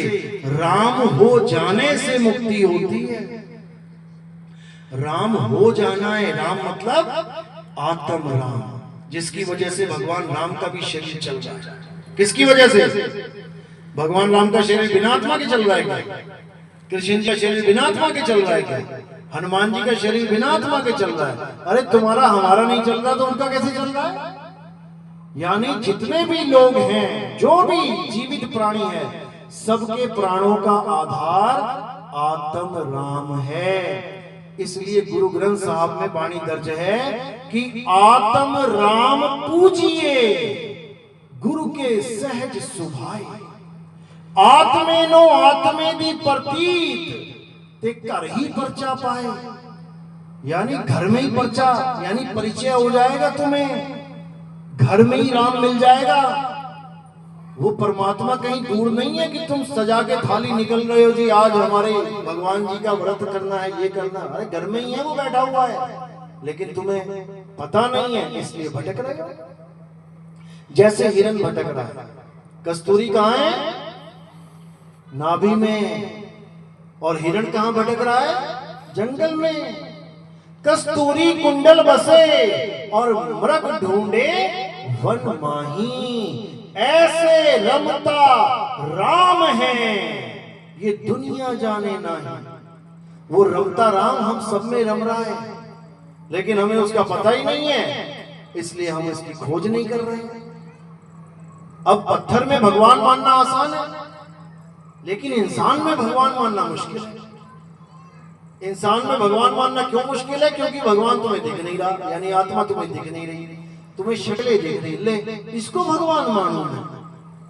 राम हो जाने से मुक्ति होती है। राम हो जाना है। राम मतलब आत्म राम, जिसकी वजह से भगवान राम का भी शरीर चल रहा है। किसकी वजह से? भगवान राम का शरीर बिना आत्मा के चल रहा है क्या? कृष्ण जी का शरीर बिना आत्मा के चल रहा है क्या? हनुमान जी का शरीर बिना आत्मा के चल रहा है। अरे तुम्हारा हमारा नहीं चल रहा तो उनका कैसे चल रहा है? यानी जितने भी लोग हैं, जो भी जीवित प्राणी है, सबके प्राणों का आधार आत्म राम है। इसलिए गुरु ग्रंथ साहब में वाणी दर्ज है कि आत्म राम पूजिए, गुरु के सहज सुभाए। आत्मे नो आत्मे दी प्रतीत ते घर ही परचा पाए। यानी घर में ही परचा, यानी परिचय हो जाएगा तुम्हें, घर में ही राम मिल जाएगा। वो परमात्मा कहीं दूर नहीं है कि तुम सजा के थाली निकल रहे हो, जी आज हमारे भगवान जी का व्रत करना है, ये करना। अरे घर में ही है, वो बैठा हुआ है, लेकिन तुम्हें पता नहीं है, इसलिए भटक रहे हो। जैसे हिरन भटक रहा है। कस्तूरी कहाँ है? नाभि में। और हिरण कहाँ भटक रहा है? जंगल में। कस्तूरी कुंडल बसे और मृग ढूंढे वन माही। ऐसे रमता राम है ये दुनिया जाने नहीं। वो रमता राम हम सब में रम रहा है, लेकिन हमें उसका पता ही नहीं है, इसलिए हम इसकी खोज नहीं कर रहे हैं। अब पत्थर में भगवान मानना आसान है, लेकिन इंसान में भगवान मानना मुश्किल है। इंसान में भगवान मानना क्यों मुश्किल है? क्योंकि भगवान तुम्हें दिख नहीं रहा, यानी आत्मा तुम्हें दिख नहीं रही, तुम्हें शक्लें दिख रही। ले इसको भगवान मानो है,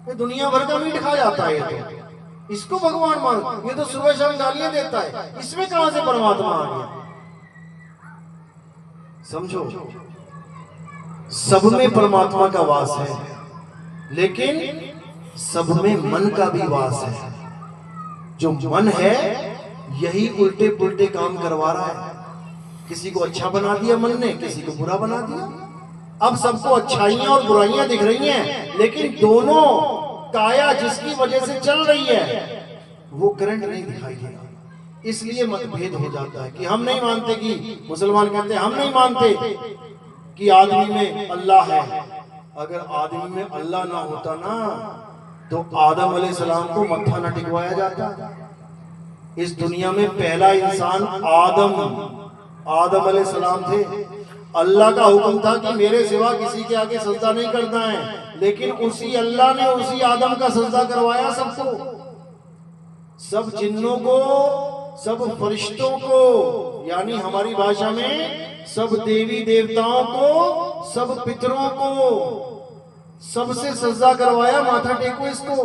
ये दुनिया भर का मीट खा जाता है, तो इसको भगवान मानो। ये तो सुबह शाम गालियां देता है, इसमें कहां से परमात्मा आ गया? समझो, सब में परमात्मा का वास है, लेकिन सब में मन का भी वास है। जो मन है यही उल्टे पुल्टे काम करवा रहा है। किसी को अच्छा बना दिया मन ने, किसी को बुरा बना दिया। अब सबको अच्छाइयां और बुराइयां दिख रही हैं, लेकिन दोनों काया जिसकी वजह से चल रही है वो करंट नहीं दिखाई दे रहा। इसलिए मतभेद हो जाता है कि हम नहीं मानते, कि मुसलमान कहते हैं हम नहीं मानते कि आदमी में अल्लाह है। अगर आदमी में अल्लाह ना होता ना तो आदम अलैहिस्सलाम को मत्था न टिकवाया जाता। इस दुनिया में पहला इंसान आदम अलैहिस्सलाम थे। अल्लाह का हुक्म था कि मेरे सिवा किसी के आगे सजदा नहीं करना है, लेकिन उसी अल्लाह ने उसी आदम का सजदा करवाया सबको, सब जिन्नों को, सब फरिश्तों को, यानी हमारी भाषा में सब देवी देवताओं को, सब पितरों को, सबसे सजदा करवाया। माथा टेको इसको,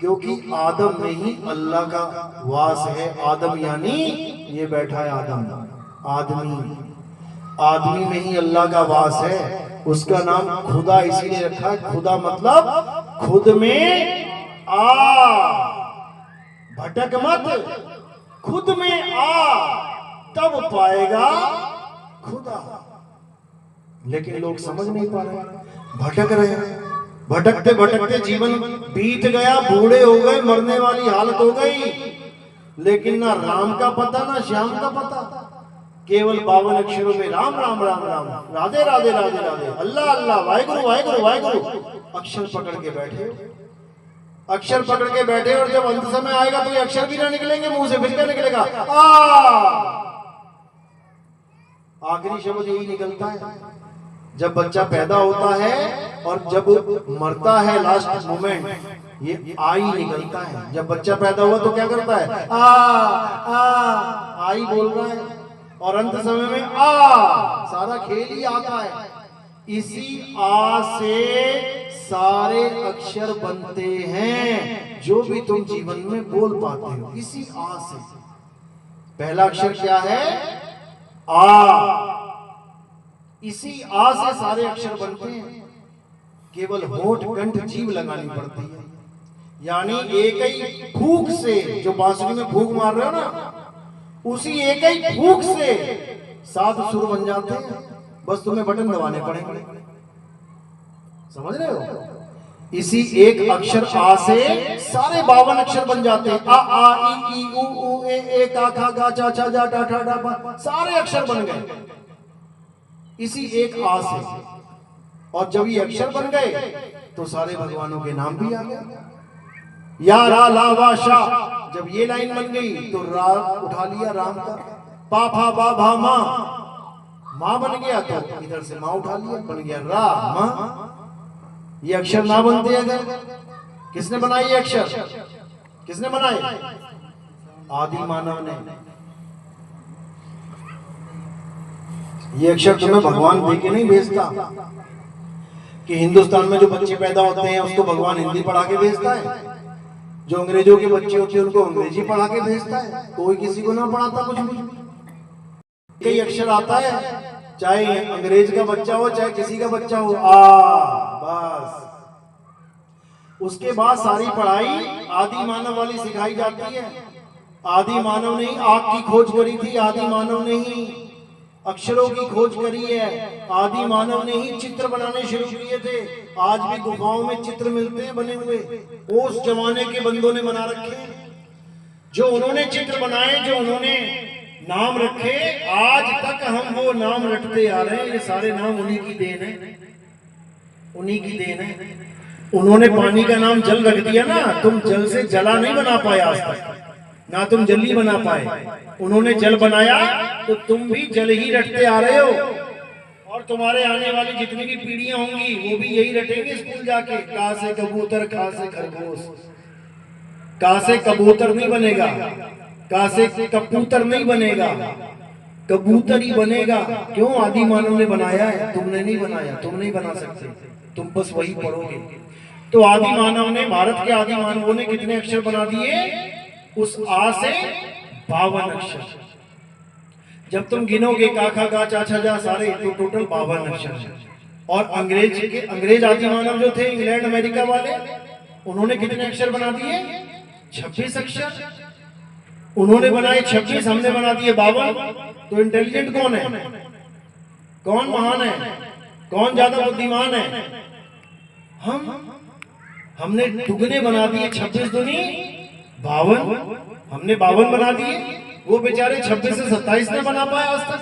क्योंकि आदम में ही अल्लाह का वास है। आदम यानी ये बैठा है आदम, आदमी, आदमी में ही अल्लाह का वास है। उसका नाम खुदा इसीलिए रखा है। खुदा मतलब खुद में आ, भटक मत, खुद में आ, तब पाएगा खुदा। लेकिन लोग समझ नहीं पा रहे, भटक रहे हैं। भटकते भटकते जीवन बीत गया, बूढ़े हो गए, मरने वाली हालत हो गई, लेकिन ना राम का पता ना श्याम का पता। केवल 52 अक्षरों में राम राम राम राम, राधे राधे राधे राधे, अल्लाह अल्लाह, वाहेगुरु वाहेगुरु वाहेगुरु, अक्षर पकड़ के बैठे हो, अक्षर पकड़ के बैठे। और जब अंत समय आएगा तो ये अक्षर भी ना निकलेंगे मुंह से, फिर क्या निकलेगा? आखिरी शब्द यही निकलता है जब बच्चा पैदा होता है और जब मरता है, लास्ट मोमेंट, ये आई निकलता है। जब बच्चा पैदा हुआ तो क्या करता है? आई बोल रहा है, और अंत समय में सारा खेल ही आता है। इसी आ से सारे अक्षर बनते हैं जो भी तुम जीवन में बोल पाते हो, इसी आ से। पहला अक्षर क्या है? आ। इसी आ से सारे अक्षर बनते हैं। केवल होठ कंठ जीभ लगानी पड़ती है, यानी एक ही फूंक से, जो बांसुरी में फूंक मार रहे हो ना, उसी एक ही फूंक से 7 सुर बन जाते हैं। बस तुम्हें बटन दबाने पड़ेंगे, समझ रहे हो? इसी एक अक्षर आ से सारे 52 अक्षर बन जाते हैं। आ ई उ ए का खा गा चा छा जा टा ठा डा पा, सारे अक्षर बन गए इसी एक आ से। और जब ये अक्षर बन गए तो सारे भगवानों के नाम भी आ गए। या रा ला वा शा, जब ये लाइन बन गई तो रा उठा लिया राम का, पा फा बा भा मा, माँ बन गया तो इधर से माँ उठा लिया, बन गया रा माँ। ये अक्षर ना बनते अगर, किसने बनाए ये अक्षर? किसने बनाए? आदि मानव ने। ये अक्षर तुम्हें भगवान दे के नहीं भेजता कि हिंदुस्तान में जो बच्चे पैदा होते हैं उसको भगवान हिंदी पढ़ा के भेजता है, जो अंग्रेजों के बच्चे होते हैं उनको अंग्रेजी पढ़ा के भेजता है। कोई किसी को ना पढ़ाता कुछ भी। कई अक्षर आता है, चाहे अंग्रेज का बच्चा हो चाहे किसी का बच्चा हो, बस। उसके बाद सारी पढ़ाई आदि मानव वाली सिखाई जाती है। आदि मानव ने ही आग की खोज करी थी, आदि मानव ने ही अक्षरों की खोज करी है, आदि मानव ने ही चित्र बनाने शुरू किए थे। आज भी गुफाओं में चित्र मिलते हैं बने हुए, उस जमाने के बंदों ने बना रखे हैं। जो उन्होंने चित्र बनाए, जो उन्होंने नाम रखे, आज तक हम वो नाम रटते आ रहे हैं। ये सारे नाम उन्हीं की देन है, उन्हीं की देन है। उन्होंने पानी का नाम जल रख दिया ना, तुम जल से जला नहीं बना पाए आज तक, ना तुम जल ही बना पाए। उन्होंने जल बनाया तो तुम भी जल ही रटते आ रहे हो, और तुम्हारे आने वाली जितनी भी पीढ़ियां होंगी वो भी यही रटेंगे स्कूल जाके। का से कबूतर, खा से खरगोश। का से कबूतर नहीं बनेगा, का से कबूतर नहीं बनेगा, कबूतर ही बनेगा। क्यों? आदि मानव ने बनाया है, तुमने नहीं बनाया, तुम नहीं बना सकते, तुम बस वही पढ़ोगे। तो आदि मानव ने, भारत के आदि मानवों ने कितने अक्षर बना दिए? उस आ से 52 अक्षर। जब तुम गिनोगे का खा गा चा छा जा सारे, तो टोटल 52 अक्षर है। और अंग्रेज आदि मानव जो थे, इंग्लैंड अमेरिका वाले, उन्होंने कितने अक्षर बना दिए? 26 अक्षर उन्होंने बनाए, 26 हमने बना दिए 52। तो इंटेलिजेंट कौन है? कौन महान है? कौन ज्यादा बुद्धिमान है? हमने दुगने बना दिए, 26 दूनी 52, हमने 52 बना दिए। वो बेचारे 26 से 27 ने बना पाए आज तक।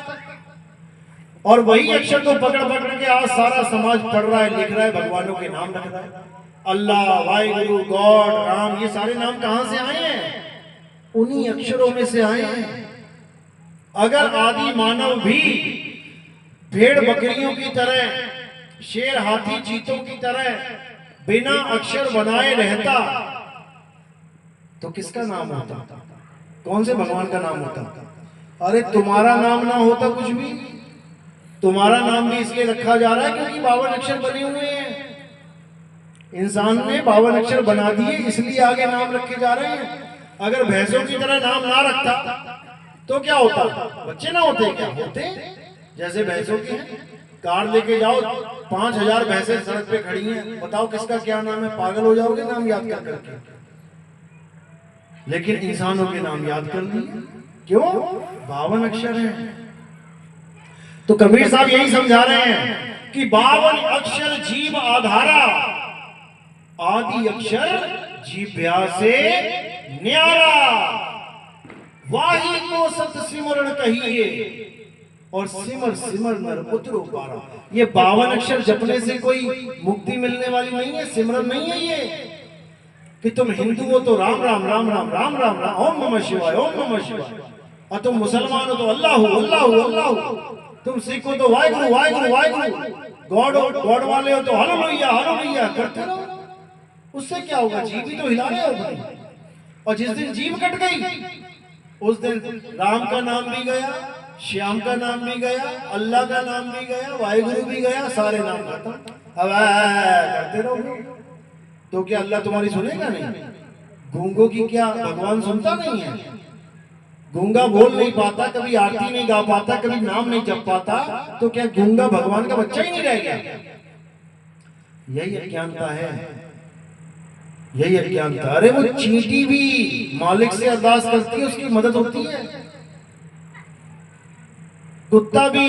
और वही अक्षर को पकड़ पकड़ के आज सारा समाज पढ़ रहा है, लिख रहा है, भगवानों के नाम रख रहा है। अल्लाह, वाहिगुरु, गॉड, राम, ये सारे नाम कहां से आए हैं? उन्हीं अक्षरों में से आए हैं। अगर आदि मानव भी भेड़ बकरियों की तरह, शेर हाथी चीतों की तरह बिना अक्षर बनाए रहता तो किसका नाम होता? कौन से भगवान का नाम होता? अरे तुम्हारा नाम ना होता कुछ भी। तुम्हारा नाम भी इसलिए रखा जा रहा है क्योंकि 52 अक्षर बने हुए हैं। इंसान ने 52 अक्षर बना दिए, इसलिए आगे नाम रखे जा रहे हैं। अगर भैंसों की तरह नाम ना रखता तो क्या होता? बच्चे ना होते? क्या होते? जैसे भैंसों की है, कार लेके जाओ, 5000 भैंसें सड़क पे खड़ी हैं, बताओ किसका क्या नाम है? पागल हो जाओगे नाम याद कर करके। लेकिन इंसानों के नाम याद कर लिए। क्यों? 52 अक्षर हैं। तो कबीर साहब यही समझा रहे हैं कि 52 अक्षर जीव आधारा, आदि अक्षर जीव्या से न्यारा, वाही को सत सिमरण कहिए, और सिमर सिमर नर पुत्र पारा। ये 52 अक्षर जपने से कोई मुक्ति मिलने वाली नहीं है, सिमरन नहीं है ये कि तुम हिंदू हो तो राम राम राम राम राम राम राम ओम नमः शिवाय ओम नमः शिवाय, और तुम मुसलमान हो तो अल्लाह हो अल्लाह हो अल्लाह हो, तुम सिख हो तो वाहिगुरु वाहिगुरु वाहिगुरु, गॉड वाले हो तो हालेलुया हालेलुया करते रहो। उससे क्या होगा? जीव भी तो हिला रहे हो भाई। और जिस दिन जीव कट गई उस दिन राम का नाम भी गया, श्याम का नाम भी गया, अल्लाह का नाम भी गया, वाहिगुरु भी गया, सारे नाम खत्म। अब करते रहो तो क्या अल्लाह तुम्हारी सुनेगा? नहीं। गूंगों की क्या भगवान सुनता नहीं है? गूंगा बोल नहीं पाता, कभी आरती नहीं गा पाता, कभी नाम नहीं जप पाता, तो क्या गूंगा भगवान का बच्चा ही नहीं रह गया? यही अज्ञानता है, यही अज्ञानता। अरे वो चींटी भी मालिक से अरदास करती है, उसकी मदद होती है। कुत्ता भी,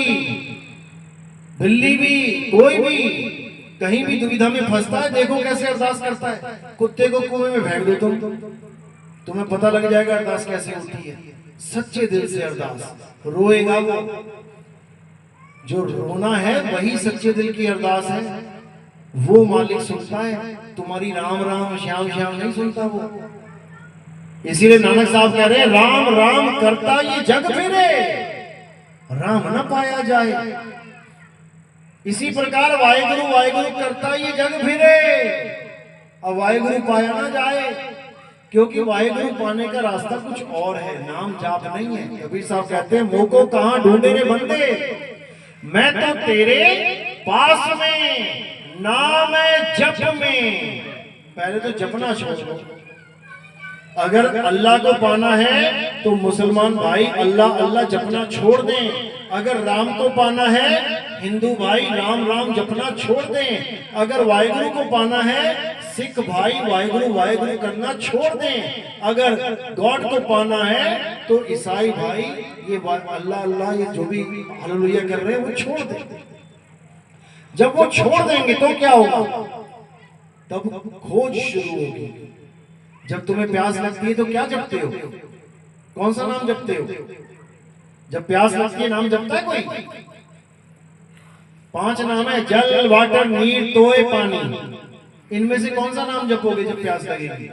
बिल्ली भी, कोई भी कहीं भी दुविधा में फंसता है, देखो कैसे अरदास करता है। कुत्ते को कुएं में फेंक दो तुम्हें पता लग जाएगा अरदास कैसे होती है। सच्चे दिल से अरदास, रोएगा वो, जो रोना है वही सच्चे दिल की अरदास है, वो मालिक सुनता है। तुम्हारी राम राम श्याम श्याम नहीं सुनता वो। इसीलिए नानक साहब कह रहे हैं राम राम करता ये जग फिरे, राम न पाया जाए। इसी प्रकार वाहिगुरु वाहिगुरु करता ये जग फिरे, अब वाहिगुरु पाया ना जाए, क्योंकि वाहिगुरु पाने का रास्ता कुछ और है, नाम जाप नहीं है। कबीर साहब कहते हैं मोह को कहां ढूंढे रे बंदे, मैं तो तेरे पास में, नाम है जप में। पहले तो जपना छोड़ो। अगर अल्लाह को पाना है तो मुसलमान भाई अल्लाह अल्लाह जपना छोड़ दें। अगर राम को पाना है हिंदू भाई राम राम जपना छोड़ दें। अगर वाहिगुरु को पाना है सिख भाई वाहिगुरु वाहिगुरु करना छोड़ दें। अगर गॉड को पाना है तो ईसाई भाई ये अल्लाह अल्लाह ये जो भी हालेलुया कर रहे हैं वो छोड़ दें। जब वो छोड़ देंगे तो क्या होगा? तब खोज शुरू होगी। जब तुम्हें प्यास लगती है तो क्या जपते हो? कौन सा नाम जपते हो? जब प्यास लगती है नाम जपता है कोई? 5 नाम है, जल वाटर नीर तोय पानी। इनमें से कौन सा नाम जपोगे जब प्यास लगेगी?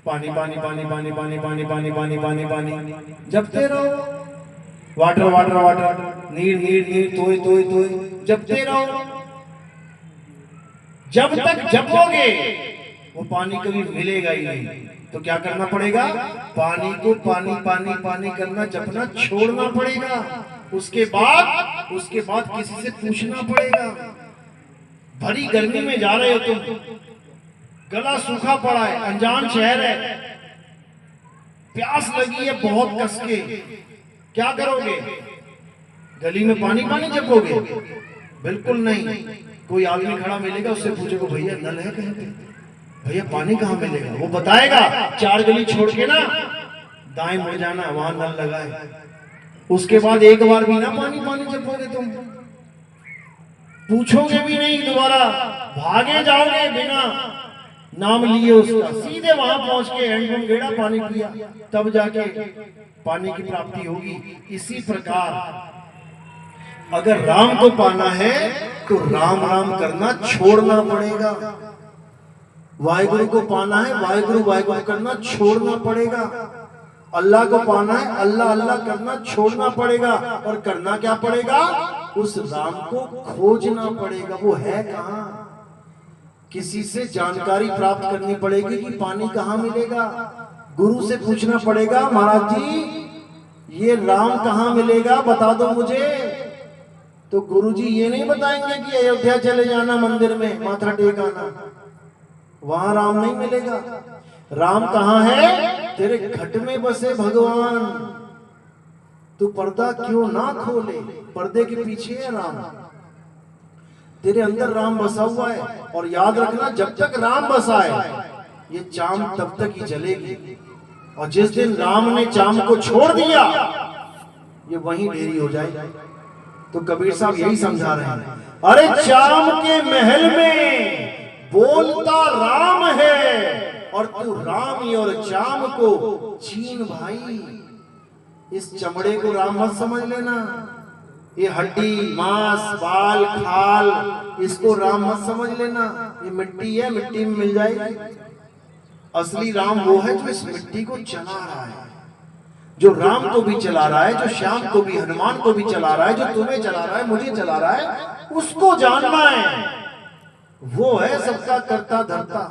पानी पानी पानी पानी पानी पानी पानी पानी पानी पानी जपते रहो। वाटर वाटर वाटर, नीर नीर नीर, तोय तोय तोय, जपते रहो। जब तक जपोगे वो पानी कभी मिलेगा ही नहीं। तो क्या करना पड़ेगा? पानी को पानी पानी पानी करना, जपना छोड़ना पड़ेगा। उसके बाद किसी से पूछना पड़ेगा। भरी गर्मी में जा रहे हो तुम, गला सूखा पड़ा है, अनजान शहर है, प्यास लगी है बहुत कस के, क्या करोगे? गली में पानी पानी जपोगे? बिल्कुल नहीं। कोई आदमी खड़ा मिलेगा, उससे पूछोगे भैया नल है कहीं पे? भैया पानी कहाँ मिलेगा? वो बताएगा 4 गली छोड़ के ना दाएं मुड़ जाना, वहां नल लगा है। उसके बाद एक बार भी ना पानी पानी जपोगे तुम, पूछोगे भी नहीं दोबारा, भागे जाओगे बिना नाम लिए उसका, सीधे वहां पहुंच के हैंडपंप गेड़ा पानी पिया, तब जाके पानी की प्राप्ति होगी। इसी प्रकार अगर राम को पाना है तो राम राम करना छोड़ना पड़ेगा। वाहिगुरु को पाना है वाहिगुरु वाहिगुरु करना छोड़ना पड़ेगा। अल्लाह को पाना है अल्लाह अल्लाह करना छोड़ना पड़ेगा। और करना क्या पड़ेगा? उस राम को खोजना पड़ेगा। वो है कहाँ? किसी से जानकारी प्राप्त करनी पड़ेगी कि पानी कहाँ मिलेगा। गुरु से पूछना पड़ेगा, महाराज जी ये राम कहाँ मिलेगा, बता दो मुझे। तो गुरुजी ये नहीं बताएंगे कि अयोध्या चले जाना, मंदिर में माथा टेक आना, वहां राम नहीं मिलेगा। राम कहाँ है? तेरे घट में बसे भगवान। तू पर्दा क्यों ना खोले, पर्दे के पीछे है राम। तेरे अंदर राम बसा हुआ है। और याद रखना, जब तक राम बसा है ये चांद तब तक ही जलेगी। और जिस दिन राम ने चाम को छोड़ दिया, ये वहीं देरी हो जाए। तो कबीर साहब यही समझा रहे हैं, अरे चाम के महल में बोलता राम है और तू राम और चाम को छीन भाई। इस चमड़े को राम मत समझ लेना, ये हड्डी मांस बाल खाल इसको राम मत समझ लेना। ये मिट्टी है, मिट्टी में मिल जाएगी। असली राम वो है जो इस मिट्टी को चला रहा है, जो राम को भी चला रहा है, जो श्याम को भी, हनुमान को भी चला रहा है, जो तुम्हें चला रहा है, मुझे चला रहा है, उसको जानना है। वो है सबका करता धरता,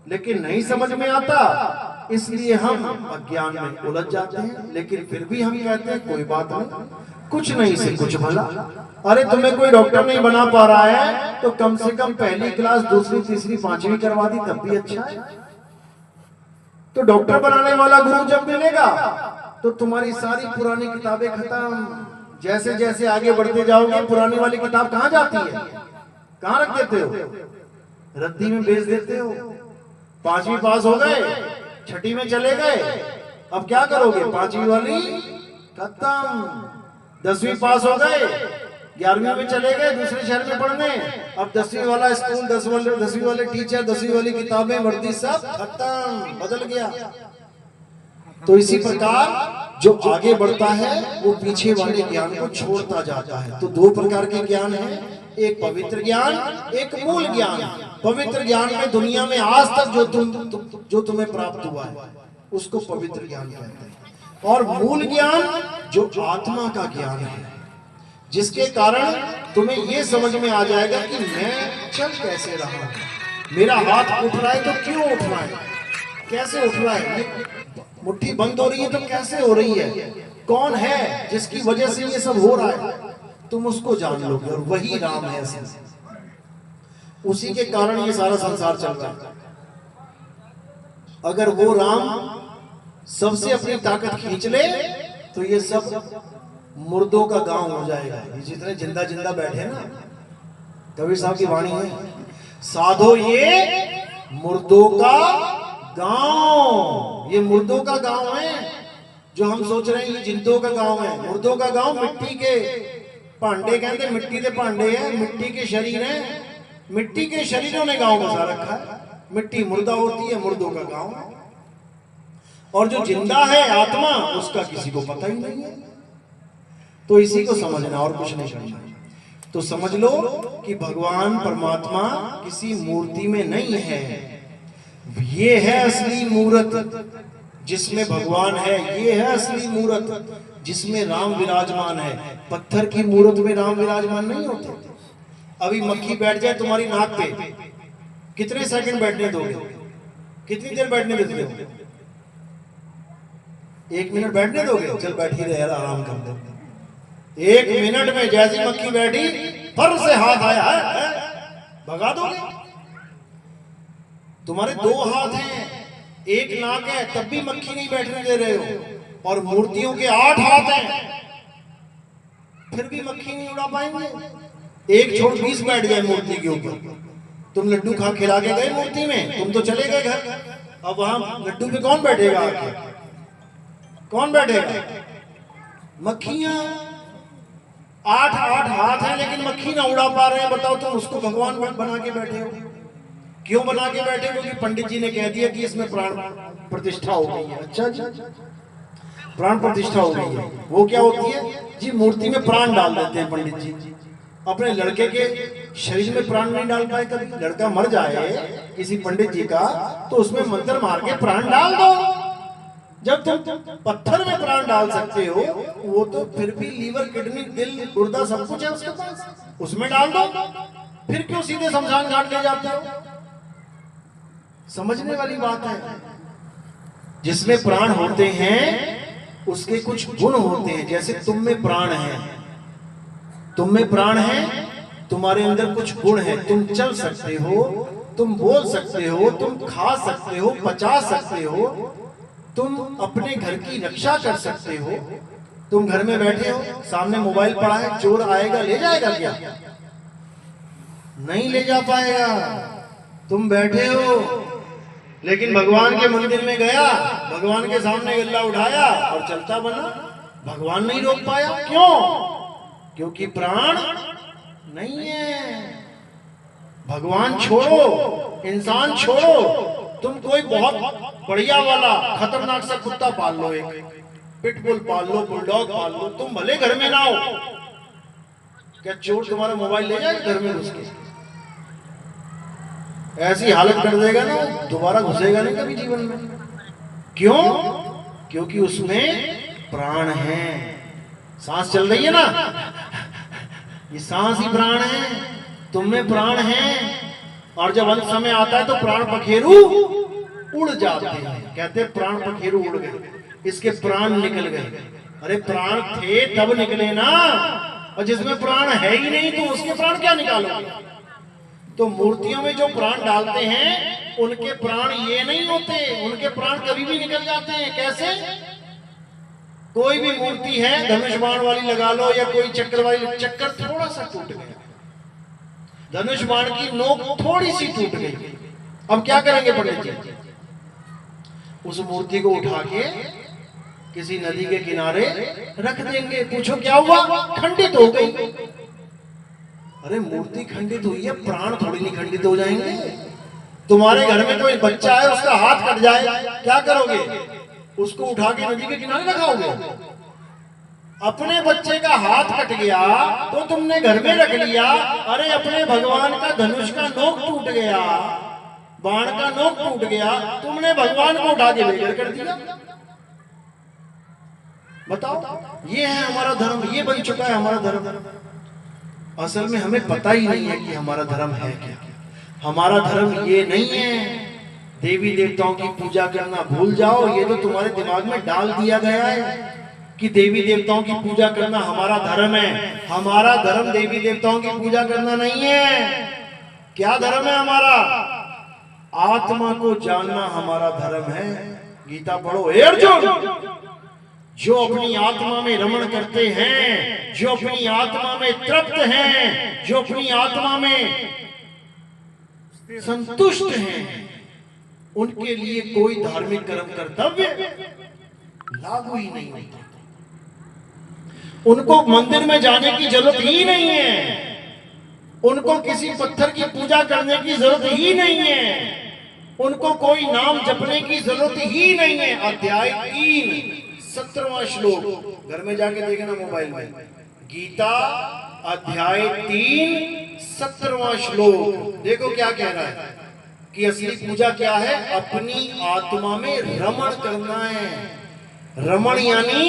लेकिन नहीं समझ में आता, इसलिए हम अज्ञान में उलझ जाते हैं। लेकिन फिर भी हम कहते हैं कोई बात नहीं, कुछ नहीं से कुछ भला। अरे तुम्हें कोई डॉक्टर नहीं बना पा रहा है तो कम से कम पहली क्लास, दूसरी, तीसरी, पांचवी करवा दी तब भी अच्छा है। तो डॉक्टर बनाने वाला गुरु जब मिलेगा तो तुम्हारी सारी पुरानी किताबें खत्म। जैसे जैसे आगे बढ़ते जाओगे पुरानी वाली किताब कहाँ जाती है, कहाँ रख देते हो? रद्दी में बेच देते हो। पांचवी पास हो गए, छठी में चले गए, अब क्या करोगे? पांचवी वाली खत्म। 10वीं पास हो गए, 11वीं में चले गए दूसरे शहर में पढ़ने, अब 10वीं वाला स्कूल, 10वीं वाले टीचर, 10वीं वाली किताबें, वर्दी सब खत्म, बदल गया। तो इसी प्रकार जो आगे बढ़ता है वो पीछे वाले ज्ञान को छोड़ता जाता है। तो दो प्रकार के ज्ञान हैं, एक पवित्र ज्ञान, एक मूल ज्ञान। पवित्र ज्ञान में दुनिया में आज तक जो तुम्हें प्राप्त हुआ है उसको पवित्र ज्ञान कहते हैं। और मूल ज्ञान जो आत्मा का ज्ञान है, जिसके कारण तुम्हें यह समझ में आ जाएगा कि मैं चल कैसे रहा हूं, मेरा हाथ उठ रहा है तो क्यों उठ रहा है, कैसे उठ रहा है, मुट्ठी बंद हो रही है तो कैसे हो रही है, कौन है जिसकी वजह से ये सब हो रहा है, तुम उसको जान लोगे। और वही राम है, उसी के कारण ये सारा संसार चल रहा है। अगर वो राम सबसे अपनी ताकत खींच ले तो ये सब मुर्दों का गांव हो जाएगा। ये जितने जिंदा जिंदा बैठे ना, कबीर साहब की वाणी है, साधो ये मुर्दों का गांव। ये मुर्दों का गांव है जो हम सोच रहे हैं ये जिंदों का गांव है। मुर्दों का गांव मिट्टी के भांडे, कहते मिट्टी के भांडे हैं, मिट्टी के शरीर हैं, मिट्टी के शरीरों ने गांव बसा रखा है। मिट्टी मुर्दा होती है, मुर्दों का गांव है। और जो जिंदा है आत्मा, उसका किसी को पता ही नहीं है। तो इसी को समझना और कुछ नहीं करना। तो समझ लो कि भगवान परमात्मा किसी मूर्ति में नहीं है, ये है असली मूर्त जिसमें भगवान है, ये है असली मूर्त जिसमें राम विराजमान है। पत्थर की मूर्त में राम विराजमान नहीं होते। अभी मक्खी बैठ जाए तुम्हारी नाक पे, कितने सेकंड बैठने दोगे? कितनी देर बैठने देते हो? 1 मिनट बैठने दोगे? चल बैठ ही रहे यार, आराम कर दो। 1 मिनट में जैसी मक्खी बैठी, फर से हाथ आया है, भगा दोगे? तुम्हारे 2 हाथ हैं, 1 नाक है, तब भी मक्खी नहीं बैठने दे रहे हो। और मूर्तियों के 8 हाथ हैं, फिर भी मक्खी नहीं उड़ा पाएंगे। 1 छोड़ 20 बैठ गए मूर्ति के ऊपर। तुम लड्डू खा खिला के गए मूर्ति में, तुम तो चले गए घर। अब वहां लड्डू पे कौन बैठेगा आके? कौन बैठेगा? मक्खियां। 8 हाथ हैं लेकिन मक्खी ना उड़ा पा रहे हैं। बताओ तुम उसको भगवान बना के बैठे हो। क्यों बना के बैठे? क्योंकि पंडित जी ने कह दिया कि इसमें प्राण प्रतिष्ठा हो गई है। अच्छा जी, प्राण प्रतिष्ठा हो गई है। वो क्या होती है जी? मूर्ति में प्राण डाल देते हैं पंडित जी। अपने लड़के के शरीर में प्राण नहीं डाल पाए। कभी लड़का मर जाए किसी पंडित जी का तो उसमें मंत्र मार के प्राण डाल दो। जब तुम पत्थर में प्राण डाल सकते हो, वो तो फिर भी लीवर, किडनी, दिल, गुर्दा सब कुछ है उसके पास, उसमें डाल दो। फिर क्यों सीधे शमशान घाट ले जाते हो? समझने वाली बात है। जिसमें प्राण होते हैं उसके कुछ गुण होते हैं। जैसे तुम में प्राण है, तुम में प्राण है, तुम्हारे अंदर कुछ गुण है। तुम चल सकते हो, तुम बोल सकते हो, तुम खा सकते हो, पचा सकते हो, तुम अपने घर की रक्षा कर सकते हो। तुम घर में बैठे हो, सामने मोबाइल पड़ा है, चोर आएगा ले जाएगा क्या? नहीं ले जा पाएगा। तुम बैठे हो, लेकिन भगवान के मंदिर में गया, भगवान के सामने गल्ला उठाया और चलता बना, भगवान नहीं रोक पाया। क्यों? क्योंकि प्राण नहीं है। भगवान छोड़ो, इंसान छोड़ो, तुम कोई बहुत बढ़िया वाला खतरनाक सा कुत्ता पाल लो, एक पिटबुल पाल लो, बुलडॉग पाल लो, तुम भले घर में ना हो, क्या चोर तुम्हारा मोबाइल ले जाएगा घर में घुस के? ऐसी हालत कर देगा ना, दोबारा घुसेगा नहीं कभी जीवन में। क्यों? क्योंकि उसमें प्राण है। सांस चल रही है ना, ये सांस ही प्राण है, तुम में प्राण है। और जब अंत समय आता है तो प्राण पखेरु उड़ जाते हैं। कहते हैं प्राण पखेरु उड़ गए, इसके प्राण निकल गए। अरे प्राण थे तब निकले ना, और जिसमें प्राण है ही नहीं तो उसके प्राण क्या निकालोगे? तो मूर्तियों में जो प्राण डालते हैं उनके प्राण ये नहीं होते, उनके प्राण कभी भी निकल जाते हैं। कैसे? कोई भी मूर्ति है धनुष बाण वाली लगा लो या कोई चक्र वाली, चक्कर थोड़ा सा टूट गया, धनुष बाण की नोक थोड़ी सी टूट गई, अब क्या करेंगे पंडित जी? उस मूर्ति को उठा के किसी नदी के किनारे रख देंगे। पूछो क्या हुआ? खंडित हो गई। अरे मूर्ति खंडित हुई है, प्राण थोड़ी नहीं खंडित हो जाएंगे। तुम्हारे घर में कोई बच्चा है, उसका हाथ कट जाए, क्या करोगे? उसको उठा के नदी के किनारे रखाओगे? अपने बच्चे का हाथ कट गया तो तुमने घर में रख लिया। अरे अपने भगवान का धनुष का नोक टूट गया, बाण का नोक टूट गया, तुमने भगवान को उठा के बेघर कर दिया। बताओ, ये है हमारा धर्म, ये बन चुका है हमारा धर्म। असल में हमें पता ही नहीं है कि हमारा धर्म है क्या। हमारा धर्म ये नहीं है देवी देवताओं की पूजा करना भूल जाओ, ये तो तुम्हारे दिमाग में डाल दिया गया है कि देवी देवताओं की पूजा करना हमारा धर्म है। हमारा धर्म देवी देवताओं की पूजा करना नहीं है। क्या धर्म है हमारा? आत्मा को जानना हमारा धर्म है। गीता पढ़ो। हे अर्जुन, जो अपनी आत्मा में रमण करते हैं, जो अपनी आत्मा में तृप्त हैं, जो अपनी आत्मा में संतुष्ट हैं, उनके लिए कोई धार्मिक कर्म कर्तव्य लागू ही नहीं होता। उनको मंदिर में जाने की जरूरत ही नहीं है, उनको किसी पत्थर की पूजा करने की जरूरत ही नहीं है, उनको कोई नाम जपने की जरूरत ही नहीं है। अध्याय 3 17वां श्लोक घर में जाके देखना मोबाइल में, गीता अध्याय 3 17वां श्लोक देखो क्या कह रहा है कि असली पूजा क्या है? अपनी आत्मा में रमण करना है। रमण यानी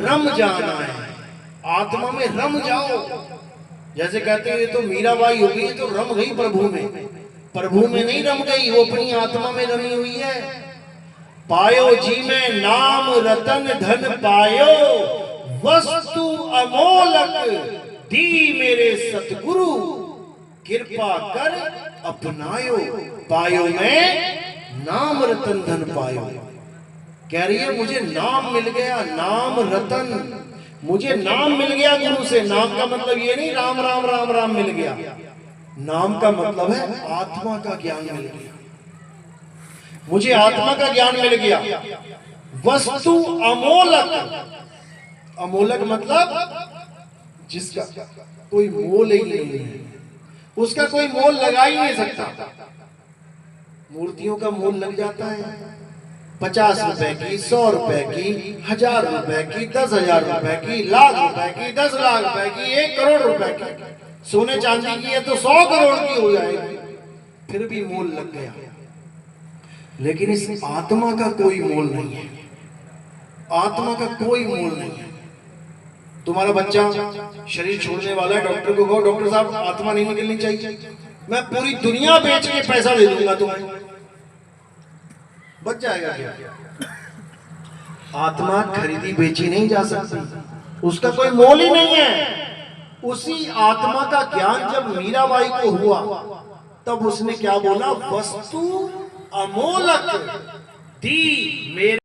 रम जाना है, आत्मा में रम जाओ। जैसे कहते हैं ये तो मीराबाई हो गई, तो रम गई प्रभु में, प्रभु में नहीं रम गई, वो अपनी आत्मा में रमी हुई है। पायो जी में नाम रतन धन पायो, वस्तु अमोलक दी मेरे सतगुरु, कृपा कर अपनायो। पायो में नाम रतन धन पायो, कह रही है मुझे नाम मिल गया, नाम रतन, मुझे नाम मिल गया गुरु से। नाम का मतलब ये नहीं राम राम राम राम मिल गया, नाम का मतलब है आत्मा का ज्ञान मिल गया, मुझे आत्मा का ज्ञान मिल गया। वस्तु अमोलक, अमोलक मतलब जिसका कोई मोल ही नहीं है, उसका कोई मोल लगा ही नहीं सकता। मूर्तियों का मोल लग जाता है 50 रुपए की, 100 रुपए की, 1000 रुपए की, 10,000 रुपए की, लाख रुपए की, 10 लाख रुपए की, 1 करोड़ रुपए की। सोने चांदी की है तो 100 करोड़ की हो जाएगी, फिर भी मोल लग गया। लेकिन इस आत्मा का कोई मोल नहीं है, आत्मा का कोई मोल नहीं है। तुम्हारा बच्चा शरीर छोड़ने वाला है, डॉक्टर को कहो डॉक्टर साहब आत्मा नहीं निकलनी चाहिए, मैं पूरी दुनिया बेच के पैसा दे दूंगा तुम्हें, बच जाएगा क्या? आत्मा खरीदी बेची नहीं जा सकती, उसका कोई मोल ही नहीं है। उसी आत्मा का ज्ञान जब मीराबाई को हुआ तब उसने क्या बोला? वस्तु अमोलक दी मेरे